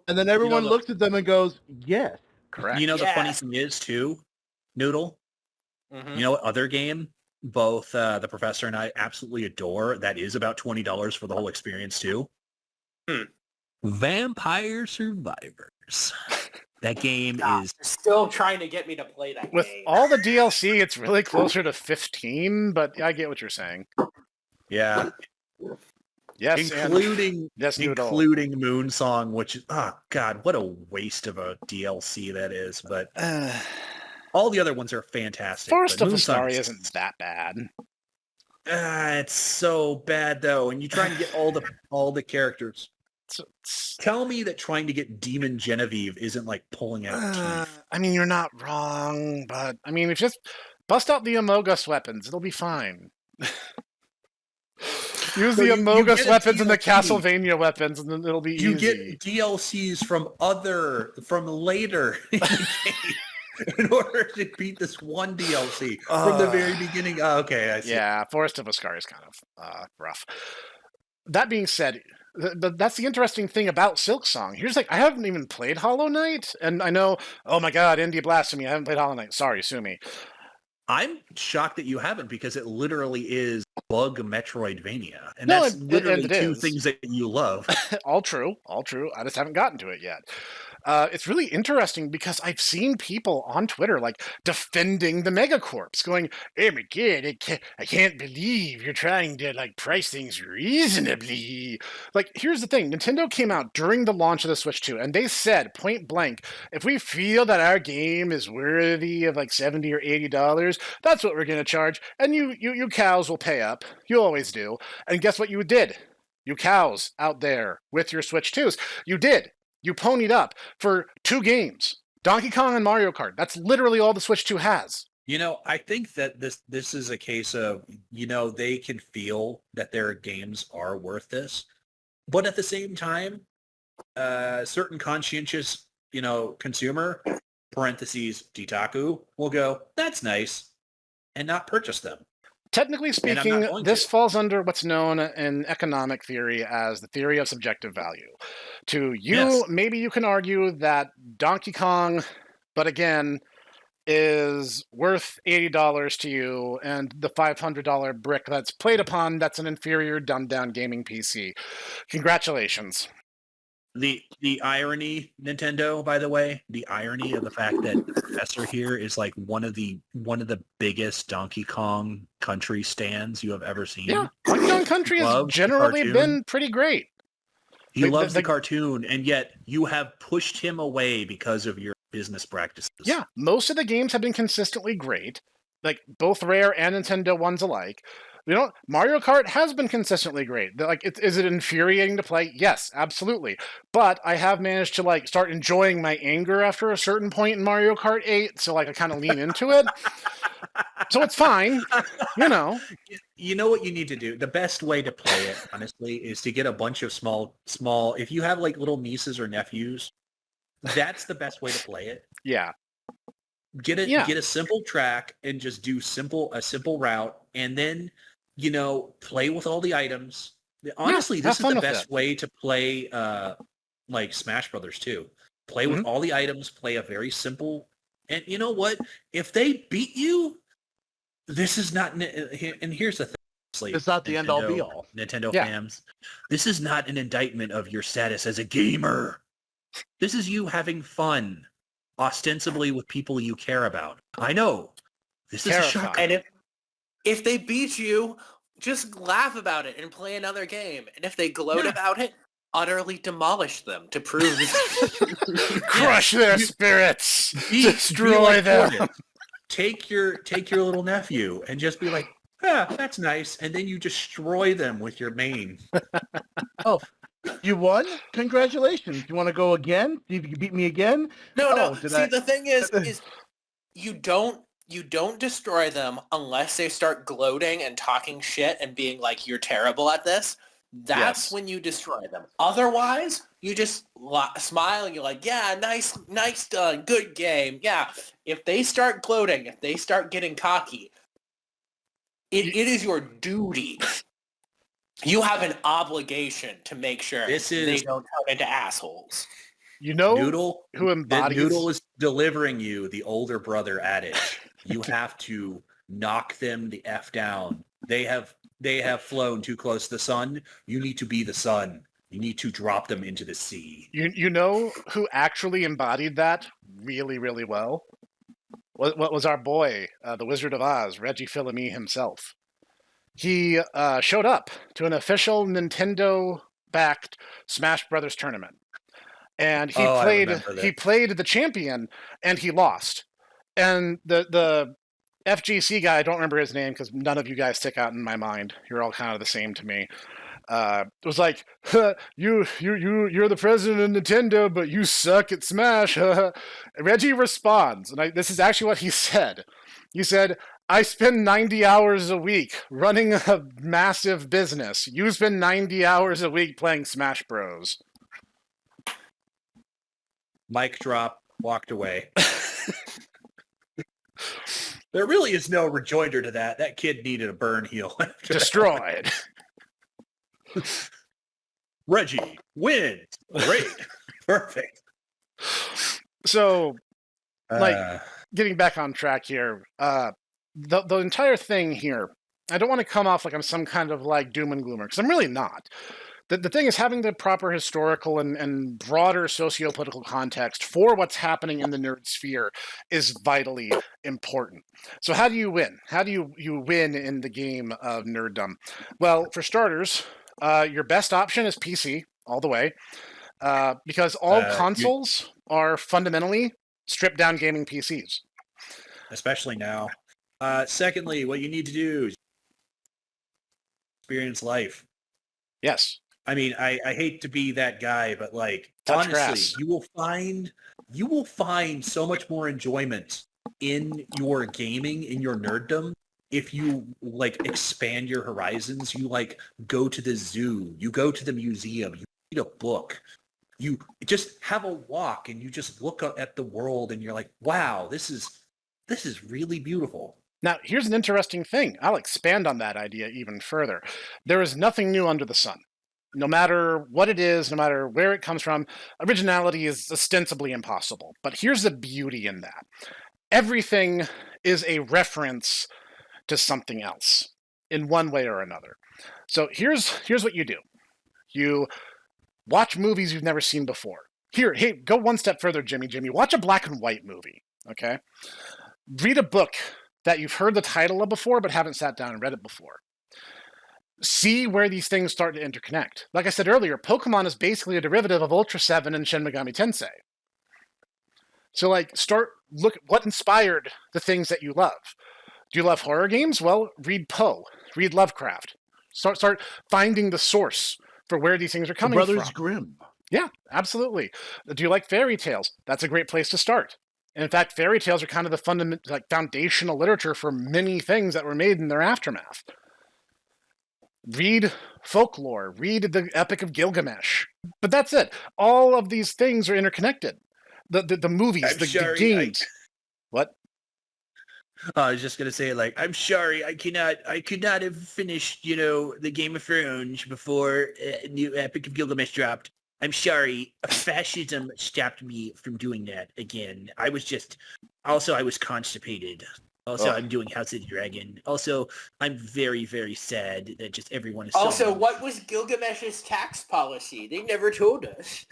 And then everyone looks at them and goes, yes. Correct. The funny thing is, too, Noodle, what other game both the professor and I absolutely adore that is about $20 for the whole experience, too? Vampire Survivors. That game is still trying to get me to play that with game. all the DLC, it's really closer to 15, but I get what you're saying. Yeah. Yes, including yes, Noodle. including Moonsong, which is god, what a waste of a DLC that is. But all the other ones are fantastic. Forest but of Moonsong Astari isn't that bad. It's so bad though, and you try to get all the characters. Tell me that trying to get Demon Genevieve isn't like pulling out teeth. I mean, you're not wrong, but I mean, if you just bust out the Amogus weapons, it'll be fine. Use the Amogus weapons and the Castlevania weapons, and then it'll be you easy. You get DLCs from later in the game in order to beat this one DLC from the very beginning. Okay, I see. Yeah, Forest of Ascari is kind of rough. That being said, that's the interesting thing about Silksong. Here's I haven't even played Hollow Knight, and I know, oh my god, indie blasphemy, I haven't played Hollow Knight. Sorry, sue me. I'm shocked that you haven't, because it literally is bug Metroidvania, and that's literally two things that you love. All true. I just haven't gotten to it yet. It's really interesting because I've seen people on Twitter defending the Megacorps, going, "Oh my god, I can't believe you're trying to price things reasonably." Here's the thing: Nintendo came out during the launch of the Switch 2, and they said point blank, "If we feel that our game is worthy of $70 or $80, that's what we're going to charge, and you cows will pay up. You always do." And guess what you did? You cows out there with your Switch 2s, you did. You ponied up for 2 games, Donkey Kong and Mario Kart. That's literally all the Switch 2 has. I think that this is a case of, they can feel that their games are worth this. But at the same time, certain conscientious, consumer, parentheses, Ditaku, will go, that's nice, and not purchase them. Technically speaking, this falls under what's known in economic theory as the theory of subjective value. To you, yes, maybe you can argue that Donkey Kong, but again, is worth $80 to you, and the $500 brick that's played upon, that's an inferior, dumbed-down gaming PC. Congratulations. The irony, Nintendo, by the way, the irony of the fact that the professor here is one of the biggest Donkey Kong Country stands you have ever seen. Yeah, Donkey Kong Country has generally been pretty great. He loves the cartoon, and yet you have pushed him away because of your business practices. Yeah, most of the games have been consistently great, both Rare and Nintendo ones alike. Mario Kart has been consistently great. Is it infuriating to play? Yes, absolutely. But I have managed to start enjoying my anger after a certain point in Mario Kart 8, so I kind of lean into it. So it's fine, You know what you need to do? The best way to play it, honestly, is to get a bunch of small. If you have little nieces or nephews, that's the best way to play it. Yeah. Get a simple track and just do a simple route, and then play with all the items. Honestly, this is the best way to play Smash Brothers too. Play with all the items, play a very simple, and you know what? If they beat you, this is not, and here's the thing. It's not the end all be all. Nintendo fans, this is not an indictment of your status as a gamer. This is you having fun, ostensibly with people you care about. I know. This is a shocker. And if they beat you, just laugh about it and play another game. And if they gloat about it, utterly demolish them to prove crush their spirits, destroy them. Take your little nephew and just be like, that's nice, and then you destroy them with your mane. Oh, you won? Congratulations. You want to go again? See if you can beat me again? No. The thing is you don't destroy them unless they start gloating and talking shit and being like, you're terrible at this. That's when you destroy them. Otherwise, you just smile and you're like, yeah, nice done, good game. Yeah, if they start gloating, if they start getting cocky, it is your duty. You have an obligation to make sure they don't turn into assholes. Noodle, who embodies... Noodle is delivering you the older brother adage. You have to knock them the F down. They have flown too close to the sun. You need to be the sun. You need to drop them into the sea. You know who actually embodied that really, really well? What was our boy, the Wizard of Oz, Reggie Fils-Aimé himself. he showed up to an official Nintendo-backed Smash Brothers tournament, and he I played remember that. he played the champion, and he lost. And the FGC guy, I don't remember his name because none of you guys stick out in my mind. You're all kind of the same to me. It was like, you're the president of Nintendo, but you suck at Smash. Reggie responds, and this is actually what he said. He said, I spend 90 hours a week running a massive business. You spend 90 hours a week playing Smash Bros. Mic drop, walked away. There really is no rejoinder to that. That kid needed a burn heel. Destroyed. Reggie wins. Great. Perfect. So, getting back on track here, the entire thing here, I don't want to come off like I'm some kind of like doom and gloomer, because I'm really not. The thing is, having the proper historical and broader socio-political context for what's happening in the nerd sphere is vitally important. So how do you win? How do you win in the game of nerddom? Well, for starters, your best option is PC all the way, because all consoles are fundamentally stripped-down gaming PCs. Especially now. Secondly, what you need to do is experience life. Yes. I mean, I hate to be that guy, but like Touch honestly, grass. you will find so much more enjoyment in your gaming, in your nerddom, if you like expand your horizons. You like go to the zoo, you go to the museum, you read a book, you just have a walk, and you just look at the world, and you're like, wow, this is really beautiful. Now, here's an interesting thing. I'll expand on that idea even further. There is nothing new under the sun. No matter what it is, no matter where it comes from, originality is ostensibly impossible. But here's the beauty in that. Everything is a reference to something else in one way or another. So here's what you do. You watch movies you've never seen before. Hey, go one step further, Jimmy. Watch a black and white movie, okay? Read a book that you've heard the title of before but haven't sat down and read it before. See where these things start to interconnect. Like I said earlier, Pokemon is basically a derivative of Ultra 7 and Shin Megami Tensei. So look at what inspired the things that you love. Do you love horror games? Well, read Poe, read Lovecraft. Start finding the source for where these things are coming from. Brothers Grimm. Yeah, absolutely. Do you like fairy tales? That's a great place to start. And in fact, fairy tales are kind of the foundational literature for many things that were made in their aftermath. Read folklore, read the Epic of Gilgamesh. But that's it. All of these things are interconnected. The movies, the games. What? I was just gonna say, like, I'm sorry, I could not have finished, the Game of Thrones before new Epic of Gilgamesh dropped. I'm sorry, fascism stopped me from doing that again. I was constipated. Also, I'm doing House of the Dragon. Also, I'm very, very sad that just everyone is Also, what was Gilgamesh's tax policy? They never told us.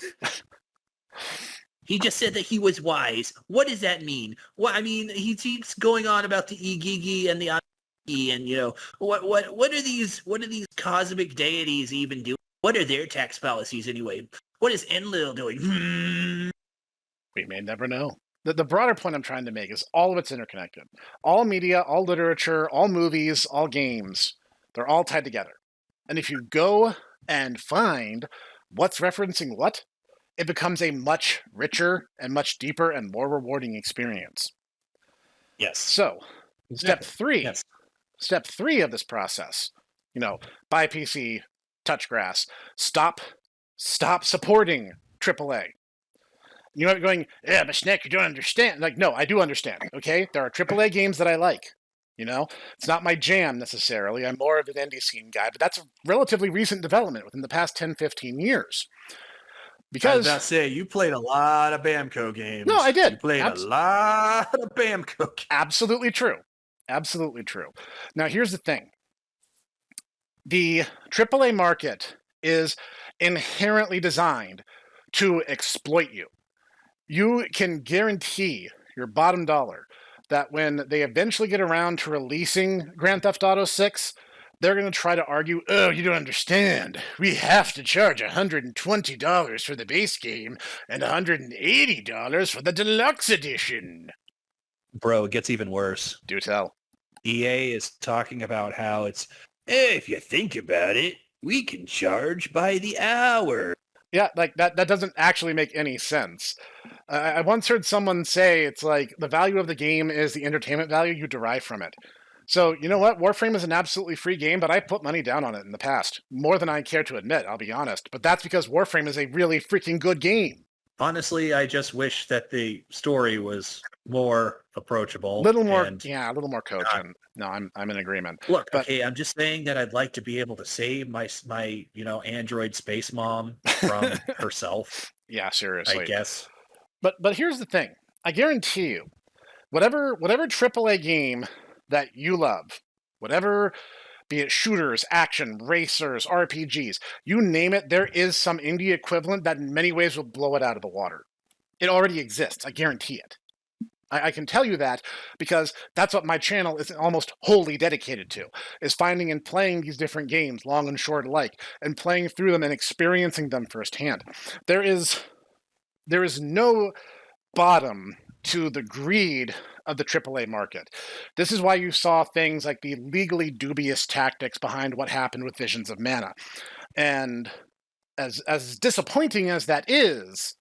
He just said that he was wise. What does that mean? Well, I mean, he keeps going on about the Igigi and the Aniki, and what are these cosmic deities even doing? What are their tax policies anyway? What is Enlil doing? We may never know. The broader point I'm trying to make is all of it's interconnected. All media, all literature, all movies, all games, they're all tied together. And if you go and find what's referencing what, it becomes a much richer and much deeper and more rewarding experience. Yes. So, Exactly. Step three of this process, buy PC, touch grass, stop supporting AAA. You might be going, yeah, but Snek, you don't understand. Like, no, I do understand, okay? There are AAA games that I like, It's not my jam, necessarily. I'm more of an indie scene guy, but that's a relatively recent development within the past 10, 15 years. Because I was about to say, you played a lot of Bamco games. No, I did. You played a lot of Bamco games. Absolutely true. Absolutely true. Now, here's the thing. The AAA market is inherently designed to exploit you. You can guarantee your bottom dollar that when they eventually get around to releasing Grand Theft Auto 6, they're going to try to argue, oh, you don't understand. We have to charge $120 for the base game and $180 for the deluxe edition. Bro, it gets even worse. Do tell. EA is talking about how it's, if you think about it, we can charge by the hour. Yeah, like that doesn't actually make any sense. I once heard someone say it's like the value of the game is the entertainment value you derive from it. So, you know what? Warframe is an absolutely free game, but I put money down on it in the past. More than I care to admit, I'll be honest. But that's because Warframe is a really freaking good game. Honestly, I just wish that the story was more approachable. A little more cogent. No, I'm in agreement. Look, okay, I'm just saying that I'd like to be able to save my android space mom from herself. Yeah, seriously. I guess. But here's the thing. I guarantee you, whatever AAA game that you love, whatever, be it shooters, action, racers, RPGs, you name it, there is some indie equivalent that in many ways will blow it out of the water. It already exists. I guarantee it. I can tell you that because that's what my channel is almost wholly dedicated to, is finding and playing these different games, long and short alike, and playing through them and experiencing them firsthand. There is no bottom to the greed of the AAA market. This is why you saw things like the legally dubious tactics behind what happened with Visions of Mana. And as disappointing as that is,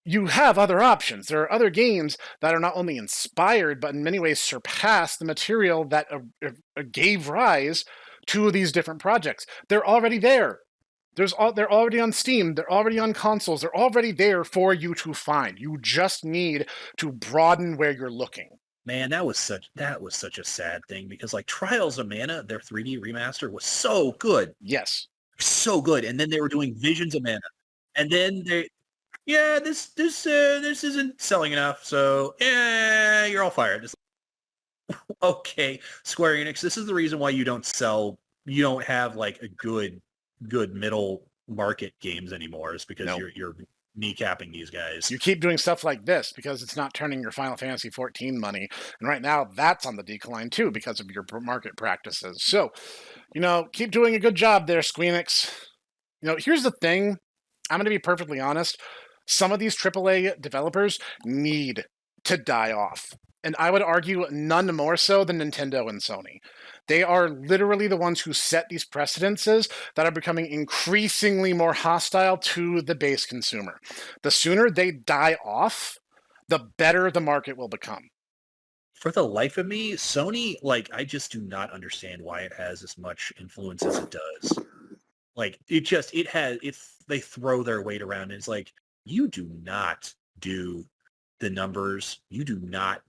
you have other options. There are other games that are not only inspired, but in many ways surpass the material that gave rise to these different projects. They're already there. They're already on Steam. They're already on consoles. They're already there for you to find. You just need to broaden where you're looking. Man, that was such a sad thing because like Trials of Mana, their 3D remaster was so good. Yes. So good. And then they were doing Visions of Mana. And then this isn't selling enough, so you're all fired. It's like, okay, Square Enix, this is the reason why you don't have like a good middle market games anymore, is because you're kneecapping these guys. You keep doing stuff like this because it's not turning your Final Fantasy 14 money, and right now that's on the decline too because of your market practices. So, keep doing a good job there, Squeenix. Here's the thing. I'm going to be perfectly honest. Some of these AAA developers need to die off. And I would argue none more so than Nintendo and Sony. They are literally the ones who set these precedences that are becoming increasingly more hostile to the base consumer. The sooner they die off, the better the market will become. For the life of me, Sony, I just do not understand why it has as much influence as it does. They throw their weight around. It's like, you do not do the numbers. You do not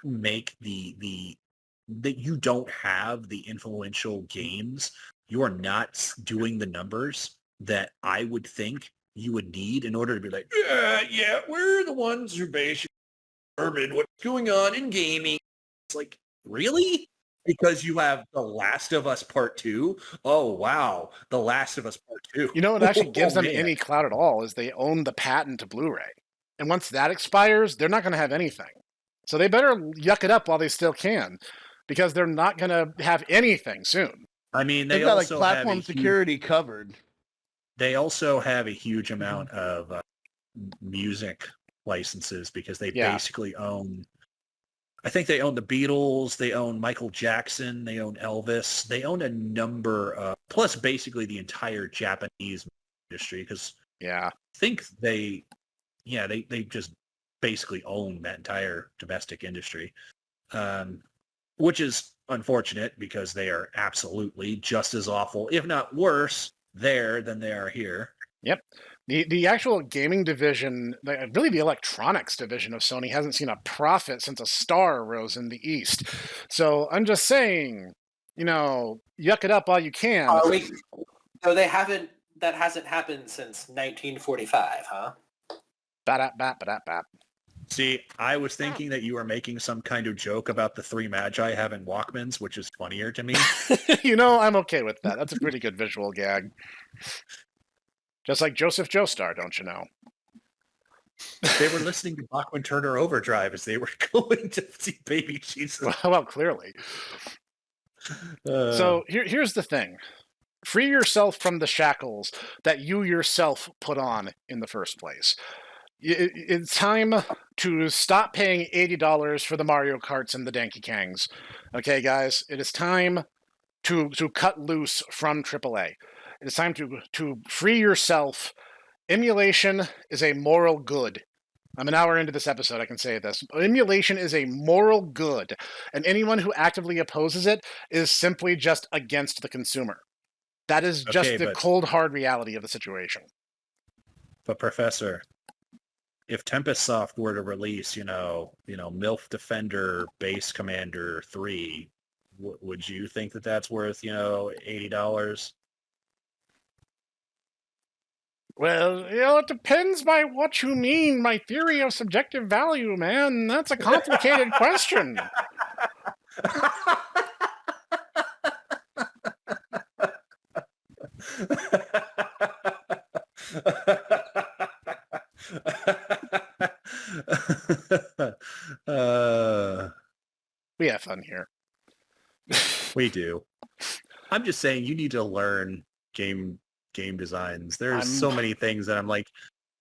make that you don't have the influential games. You are not doing the numbers that I would think you would need in order to be like, yeah, we're the ones who basically determine what's going on in gaming. It's like, really? Because you have The Last of Us Part 2? Oh, wow. The Last of Us Part 2. What actually gives them any clout at all is they own the patent to Blu-ray. And once that expires, they're not going to have anything. So they better yuck it up while they still can, because they're not going to have anything soon. I mean, they've got platform security covered. They also have a huge amount of music licenses because they basically own... I think they own the Beatles, they own Michael Jackson, they own Elvis, they own a number of, plus basically the entire Japanese industry, because I think they just basically own that entire domestic industry, which is unfortunate because they are absolutely just as awful, if not worse, there than they are here. Yep. The actual gaming division, really the electronics division of Sony, hasn't seen a profit since a star rose in the East. So I'm just saying, yuck it up while you can. No, they haven't. That hasn't happened since 1945, huh? Bat. See, I was thinking that you were making some kind of joke about the three Magi having Walkmans, which is funnier to me. I'm okay with that. That's a pretty good visual gag. Just like Joseph Joestar, don't you know? They were listening to Bachman Turner Overdrive as they were going to see Baby Jesus. Well, clearly. So here's the thing. Free yourself from the shackles that you yourself put on in the first place. It's time to stop paying $80 for the Mario Karts and the Donkey Kongs. Okay, guys? It is time to cut loose from AAA. It is time to free yourself. Emulation is a moral good. I'm an hour into this episode, I can say this. Emulation is a moral good, and anyone who actively opposes it is simply just against the consumer. That is just the cold, hard reality of the situation. But Professor, if Tempest Soft were to release, MILF Defender Base Commander 3, would you think that that's worth, $80? Well, it depends by what you mean. My theory of subjective value, man. That's a complicated question. We have fun here. We do. I'm just saying you need to learn game designs. There's so many things that I'm like,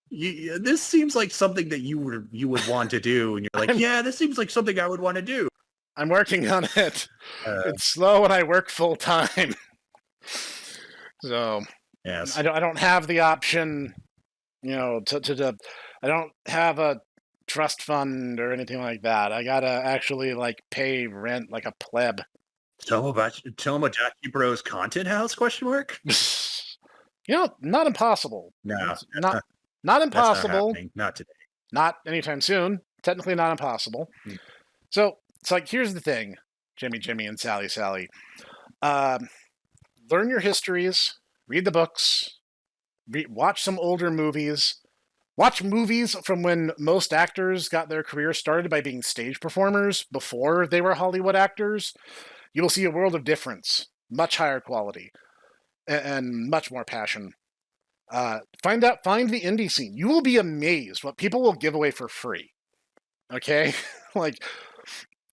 this seems like something that you would want to do, and you're like, yeah, this seems like something I would want to do. I'm working on it. It's slow, and I work full time. So yes, I don't have the option, I don't have a trust fund or anything like that. I gotta actually pay rent like a pleb. Tomodachi Bros Content House ? Not impossible. No, not impossible. Not today. Not anytime soon. Technically not impossible. So it's like, here's the thing, Jimmy and Sally. Learn your histories, read the books, watch some older movies, watch movies from when most actors got their career started by being stage performers before they were Hollywood actors. You will see a world of difference, much higher quality, and much more passion. Find the indie scene. You will be amazed what people will give away for free. Okay?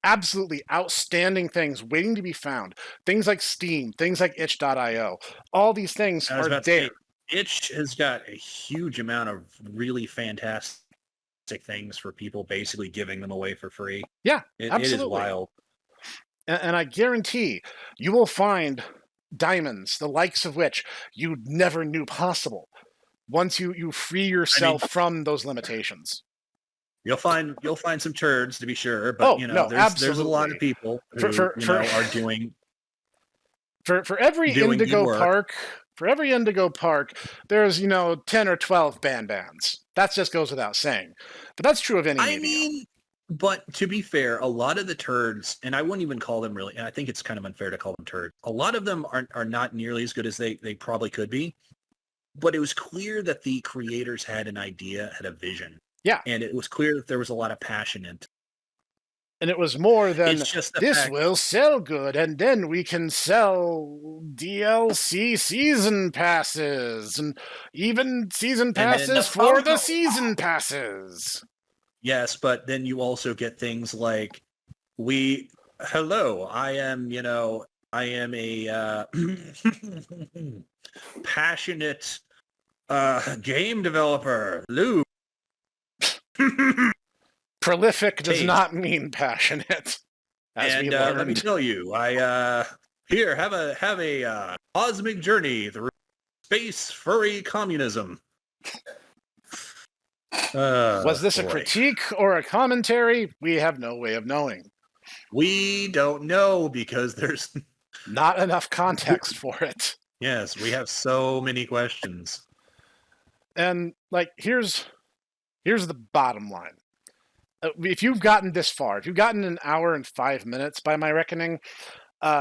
Absolutely outstanding things waiting to be found. Things like Steam, things like itch.io. All these things are there. Itch has got a huge amount of really fantastic things for people basically giving them away for free. Yeah, absolutely. It is wild. And I guarantee you will find diamonds, the likes of which you never knew possible, once you free yourself from those limitations. You'll find some turds, to be sure, but there's a lot of people who are doing for every Indigo Park. For every Indigo Park, there's 10 or 12 bands. That just goes without saying, but that's true of any medium. But to be fair, a lot of the turds, and I wouldn't even call them really, and I think it's kind of unfair to call them turds. A lot of them are not nearly as good as they probably could be. But it was clear that the creators had an idea, had a vision. Yeah. And it was clear that there was a lot of passion in it. And it was more than, this will sell good, and then we can sell DLC season passes, and even season passes for the season passes. Yes, but then you also get things like, I am a passionate game developer, Lou. Prolific does not mean passionate. And let me tell you, I have a cosmic journey through space furry communism. Was this a critique or a commentary? We have no way of knowing. We don't know because there's not enough context for it. Yes, we have so many questions. And here's the bottom line. If you've gotten this far, if you've gotten an hour and 5 minutes by my reckoning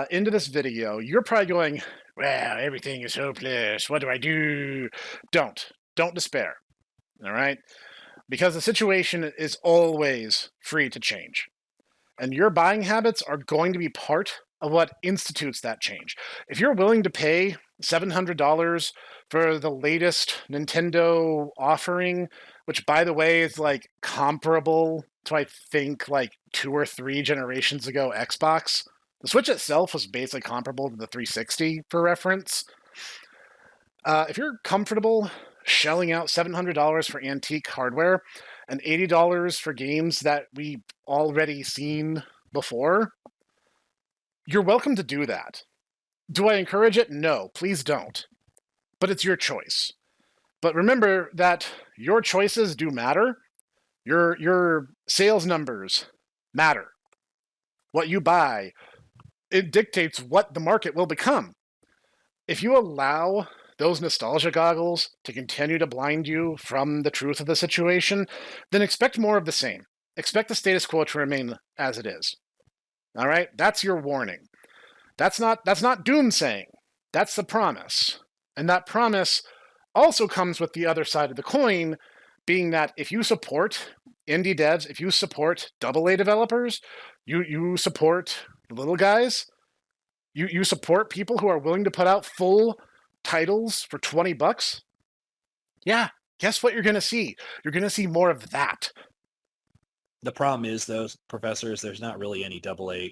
into this video, you're probably going, well, everything is hopeless. What do I do? Don't despair. All right? Because the situation is always free to change. And your buying habits are going to be part of what institutes that change. If you're willing to pay $700 for the latest Nintendo offering, which, by the way, is comparable to, I think, 2 or 3 generations ago Xbox, The Switch itself was basically comparable to the 360 for reference. If you're comfortable shelling out $700 for antique hardware and $80 for games that we've already seen before, you're welcome to do that. Do I encourage it? No, please don't. But it's your choice. But remember that your choices do matter. Your sales numbers matter. What you buy, it dictates what the market will become. If you allow those nostalgia goggles to continue to blind you from the truth of the situation, then expect more of the same. Expect the status quo to remain as it is. All right? That's your warning. That's not doomsaying. That's the promise. And that promise also comes with the other side of the coin, being that if you support indie devs, if you support AA developers, you support the little guys, you support people who are willing to put out full titles for $20, yeah, guess what you're going to see? You're going to see more of that. The problem is, though, professors, there's not really any AA.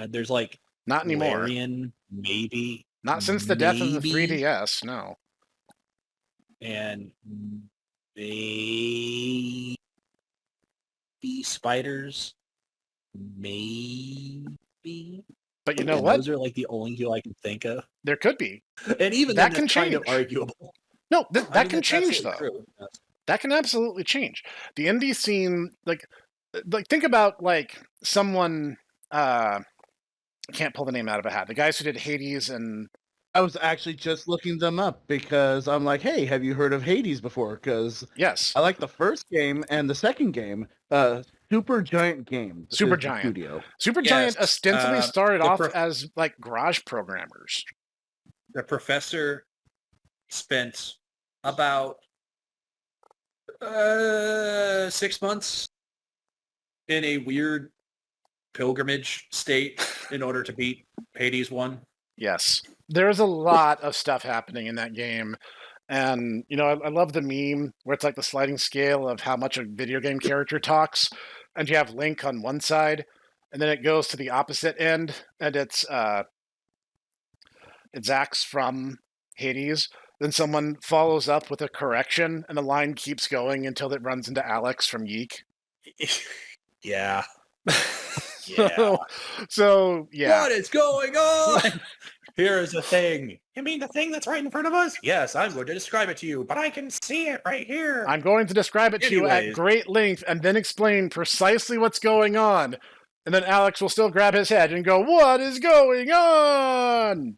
There's like not anymore. Larian, maybe. Not since the death of the 3DS, no. And maybe Spiders, maybe. But you know what? Those are like the only two I can think of. There could be. And even that then, can change. Kind of arguable. No, that can change, though. True. That can absolutely change. The indie scene, like think about like someone. I can't pull the name out of a hat. The guys who did Hades and. I was actually just looking them up because I'm like, hey, have you heard of Hades before? Because yes, I like the first game and the second game. Super Giant Games. Supergiant Studio. Supergiant ostensibly started off as like garage programmers. The professor spent about 6 months in a weird pilgrimage state in order to beat Hades 1. Yes. There's a lot of stuff happening in that game. And, you know, I love the meme where it's like the sliding scale of how much a video game character talks. And you have Link on one side, and then it goes to the opposite end, and it's Zax from Hades. Then someone follows up with a correction, and the line keeps going until it runs into Alex from Yeek. Yeah. So, yeah. What is going on? Here is a thing. You mean the thing that's right in front of us? Yes, I'm going to describe it to you, but I can see it right here. I'm going to describe it to you at great length and then explain precisely what's going on. And then Alex will still grab his head and go, what is going on?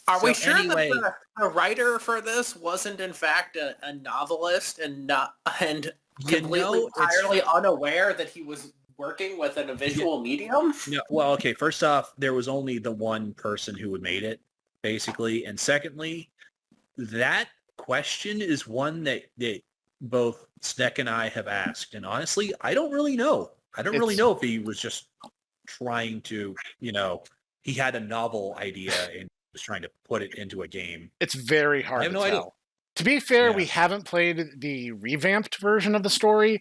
Are we sure that the writer for this wasn't in fact a novelist and completely entirely unaware that he was working with a visual medium? No, well, okay, first off, there was only the one person who had made it, basically. And secondly, that question is one that both Snek and I have asked. And honestly, I don't really know. I don't really know if he was just trying to, he had a novel idea and was trying to put it into a game. It's very hard to tell. Idea. To be fair, we haven't played the revamped version of the story,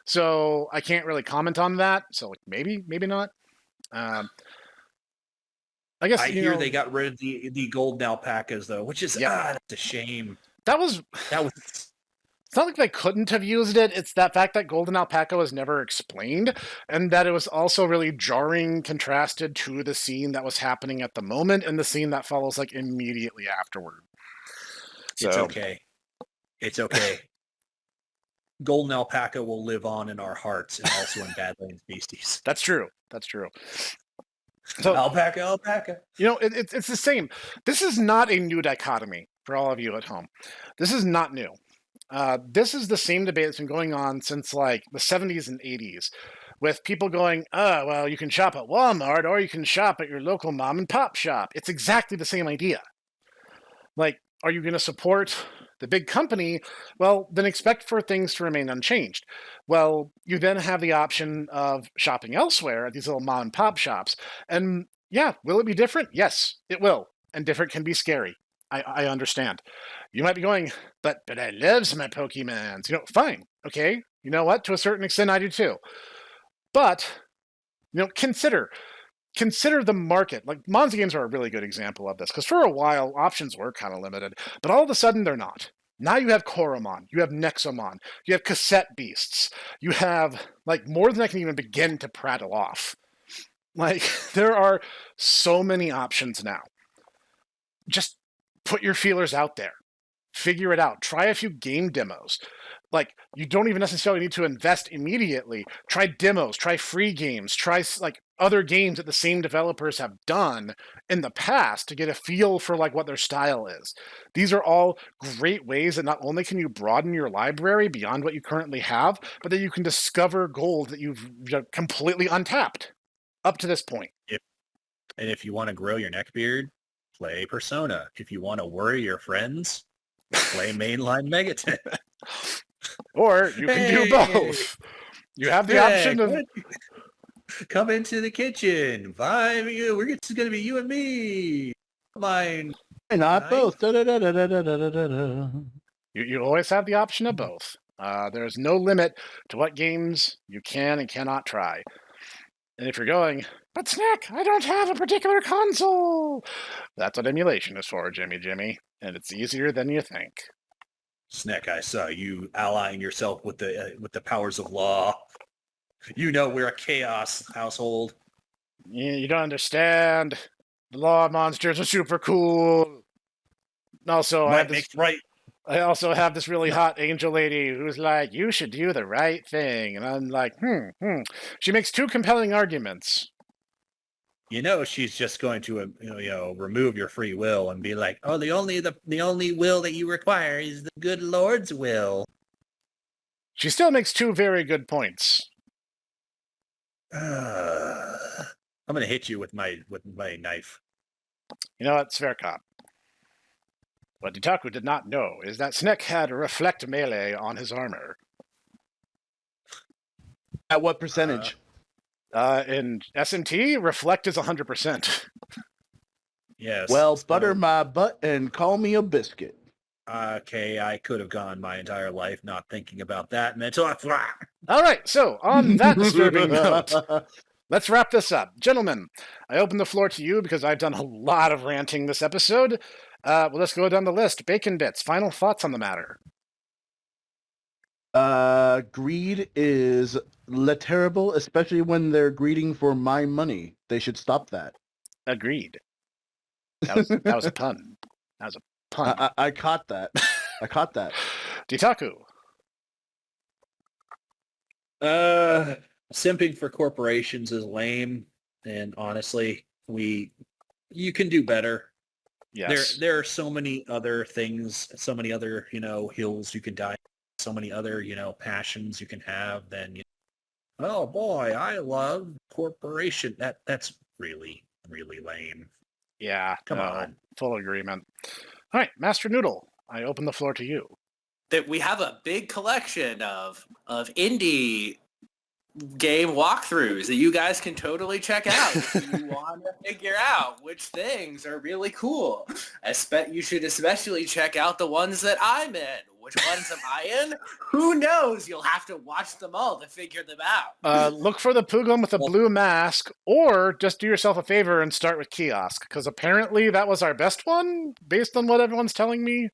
so I can't really comment on that. So maybe not. I guess I hear they got rid of the golden alpacas though, which is that's a shame. That was. It's not like they couldn't have used it. It's that fact that golden alpaca was never explained, and that it was also really jarring, contrasted to the scene that was happening at the moment and the scene that follows like immediately afterward. So. It's okay. Golden alpaca will live on in our hearts and also in Badlands Beasties. That's true. So alpaca. It's the same. This is not a new dichotomy for all of you at home. This is not new. This is the same debate that's been going on since like the 70s and 80s, with people going, well, you can shop at Walmart or you can shop at your local mom and pop shop. It's exactly the same idea. Like, are you going to support the big company? Well, then expect for things to remain unchanged. Well, you then have the option of shopping elsewhere at these little mom and pop shops. And yeah, will it be different? Yes, it will. And different can be scary. I understand. You might be going, but I love my Pokemons. Fine. Okay. You know what? To a certain extent, I do too. But, consider consider the market. Like, Monster games are a really good example of this, because for a while, options were kind of limited, but all of a sudden they're not. Now you have Koromon, you have Nexomon, you have Cassette Beasts, you have, like, more than I can even begin to prattle off. Like, there are so many options now. Just put your feelers out there. Figure it out. Try a few game demos. Like, you don't even necessarily need to invest immediately. Try demos, try free games, try, like, other games that the same developers have done in the past to get a feel for, like, what their style is. These are all great ways that not only can you broaden your library beyond what you currently have, but that you can discover gold that you've completely untapped up to this point. And if you want to grow your neckbeard, play Persona. If you want to worry your friends, play mainline Megaton. Or you can do both. You have the option of... Come into the kitchen. It's going to be you and me. Mine. And not both. You always have the option of both. There's no limit to what games you can and cannot try. And if you're going, but Snek, I don't have a particular console. That's what emulation is for, Jimmy. And it's easier than you think. Snek, I saw you allying yourself with the powers of law. You know we're a chaos household. You don't understand. The law monsters are super cool. Also, I also have this really hot angel lady who's like, you should do the right thing. And I'm like, She makes two compelling arguments. You know she's just going to remove your free will and be like, oh, the only will that you require is the good Lord's will. She still makes two very good points. I'm gonna hit you with my knife. You know what? It's fair cop. What Itaku did not know is that Snek had reflect melee on his armor. At what percentage? In SMT, reflect is 100%. Yes. Well, butter my butt and call me a biscuit. Okay, I could have gone my entire life not thinking about that mental. All right, so on that disturbing note, let's wrap this up. Gentlemen, I open the floor to you because I've done a lot of ranting this episode. Well, let's go down the list. Bacon Bits, final thoughts on the matter. Greed is terrible, especially when they're greeding for my money. They should stop that. Agreed. That was a pun. That was a pun. I caught that. I caught that. Ditaku. Simping for corporations is lame, and honestly, you can do better. Yes. There are so many other things, so many other, hills you can die, so many other, passions you can have than, oh boy, I love corporation. That's really, really lame. Yeah. Come on. Full agreement. All right, Master Noodle, I open the floor to you. That we have a big collection of indie game walkthroughs that you guys can totally check out if you want to figure out which things are really cool. You should especially check out the ones that I'm in. Which ones am I in? Who knows? You'll have to watch them all to figure them out. Look for the Pugum with a blue mask, or just do yourself a favor and start with Kiosk, because apparently that was our best one, based on what everyone's telling me.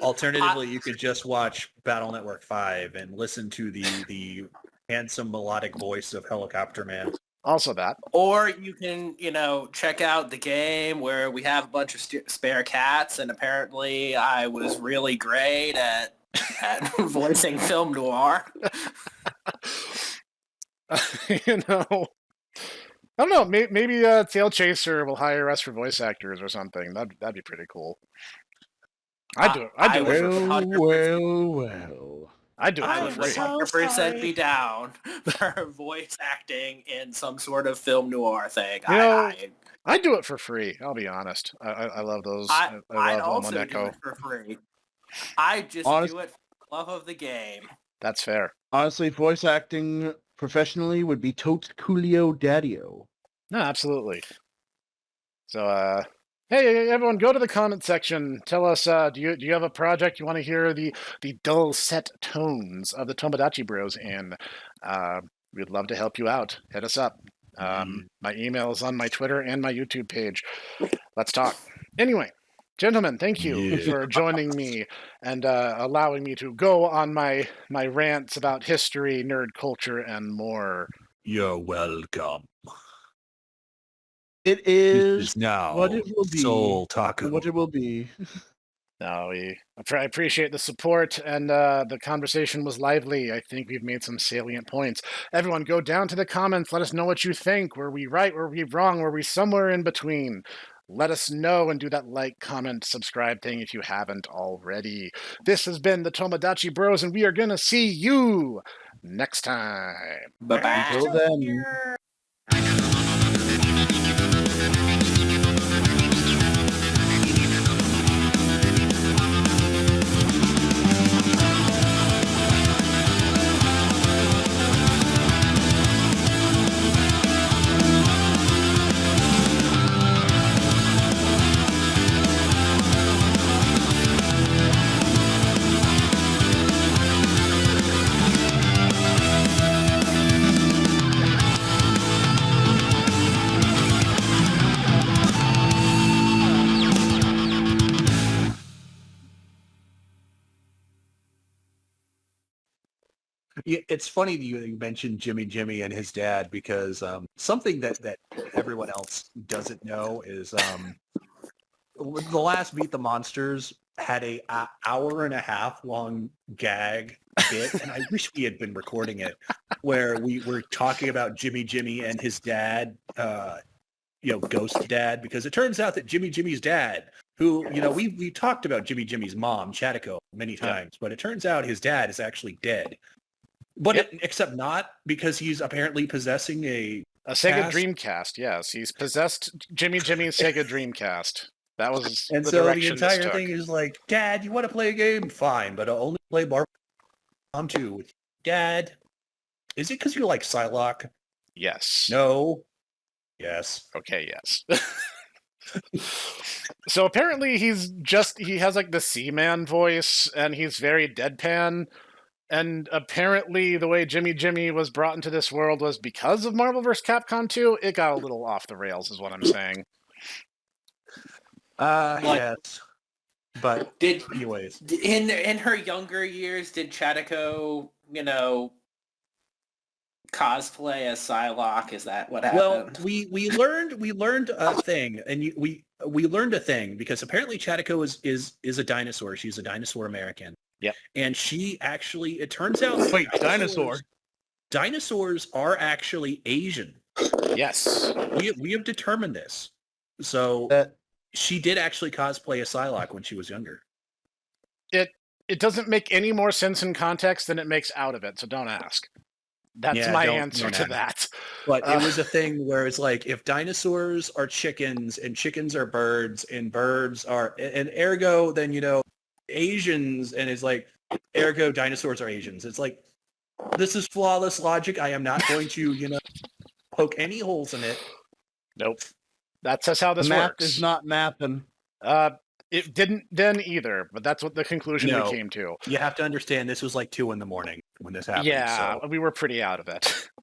Alternatively, you could just watch Battle Network 5 and listen to the handsome melodic voice of Helicopter Man. Also that. Or you can, check out the game where we have a bunch of spare cats, and apparently I was really great at voicing film noir. I don't know. Maybe Tail Chaser will hire us for voice actors or something. That'd be pretty cool. I'd do it. Well. I'd do it I for would free. 100% be down for voice acting in some sort of film noir thing. I'd do it for free. I'll be honest. I love those. I'd love also do Moneko. it for free. I just do it for the love of the game. That's fair. Honestly, voice acting professionally would be totes coolio daddio. No, absolutely. So, hey, everyone, go to the comment section. Tell us, do you have a project you want to hear the dull set tones of the Tomodachi Bros in? We'd love to help you out. Hit us up. My email is on my Twitter and my YouTube page. Let's talk. Anyway, gentlemen, thank you for joining me and allowing me to go on my rants about history, nerd culture, and more. You're welcome. It This is now what it will be. Soul Taco. What it will be. No, I appreciate the support, and the conversation was lively. I think we've made some salient points. Everyone, go down to the comments. Let us know what you think. Were we right? Were we wrong? Were we somewhere in between? Let us know and do that like, comment, subscribe thing if you haven't already. This has been the Tomodachi Bros, and we are going to see you next time. Bye-bye. Until then. Yeah, it's funny that you mentioned Jimmy and his dad because something that everyone else doesn't know is the last Meet the Monsters had a hour and a half long gag bit, and I wish we had been recording it, where we were talking about Jimmy and his dad, ghost dad, because it turns out that Jimmy's dad, who, we talked about Jimmy's mom, Chatiko, many times, but it turns out his dad is actually dead. But except not, because he's apparently possessing a Sega Dreamcast, yes. He's possessed Jimmy's Sega Dreamcast. That was and the so direction the entire this thing took. is like, Dad, you want to play a game? Fine, but I'll only play Marvel Mom 2 with Dad. Is it because you like Psylocke? Yes. No. Yes. Okay, yes. So apparently he has like the Seaman voice, and he's very deadpan. And apparently the way Jimmy was brought into this world was because of Marvel vs. Capcom 2. It got a little off the rails is what I'm saying. Yes. But anyways. In her younger years, did Chatiko, cosplay as Psylocke? Is that what happened? Well, we learned a thing, and we learned a thing because apparently Chatiko is a dinosaur. She's a dinosaur American. Yep. And she actually, it turns out, Wait, dinosaur. Dinosaurs are actually Asian. Yes. We have determined this. So she did actually cosplay a Psylocke when she was younger. It doesn't make any more sense in context than it makes out of it, so don't ask. That's my answer to that. But it was a thing where it's like, if dinosaurs are chickens and chickens are birds and birds are, and ergo, then, Asians, and it's like, ergo dinosaurs are Asians. It's like, this is flawless logic. I am not going to, poke any holes in it. Nope. That's just how this Math works. is not mapping. It didn't then either, but that's what the conclusion we came to. You have to understand, this was like 2 a.m. when this happened. Yeah, so. we were pretty out of it.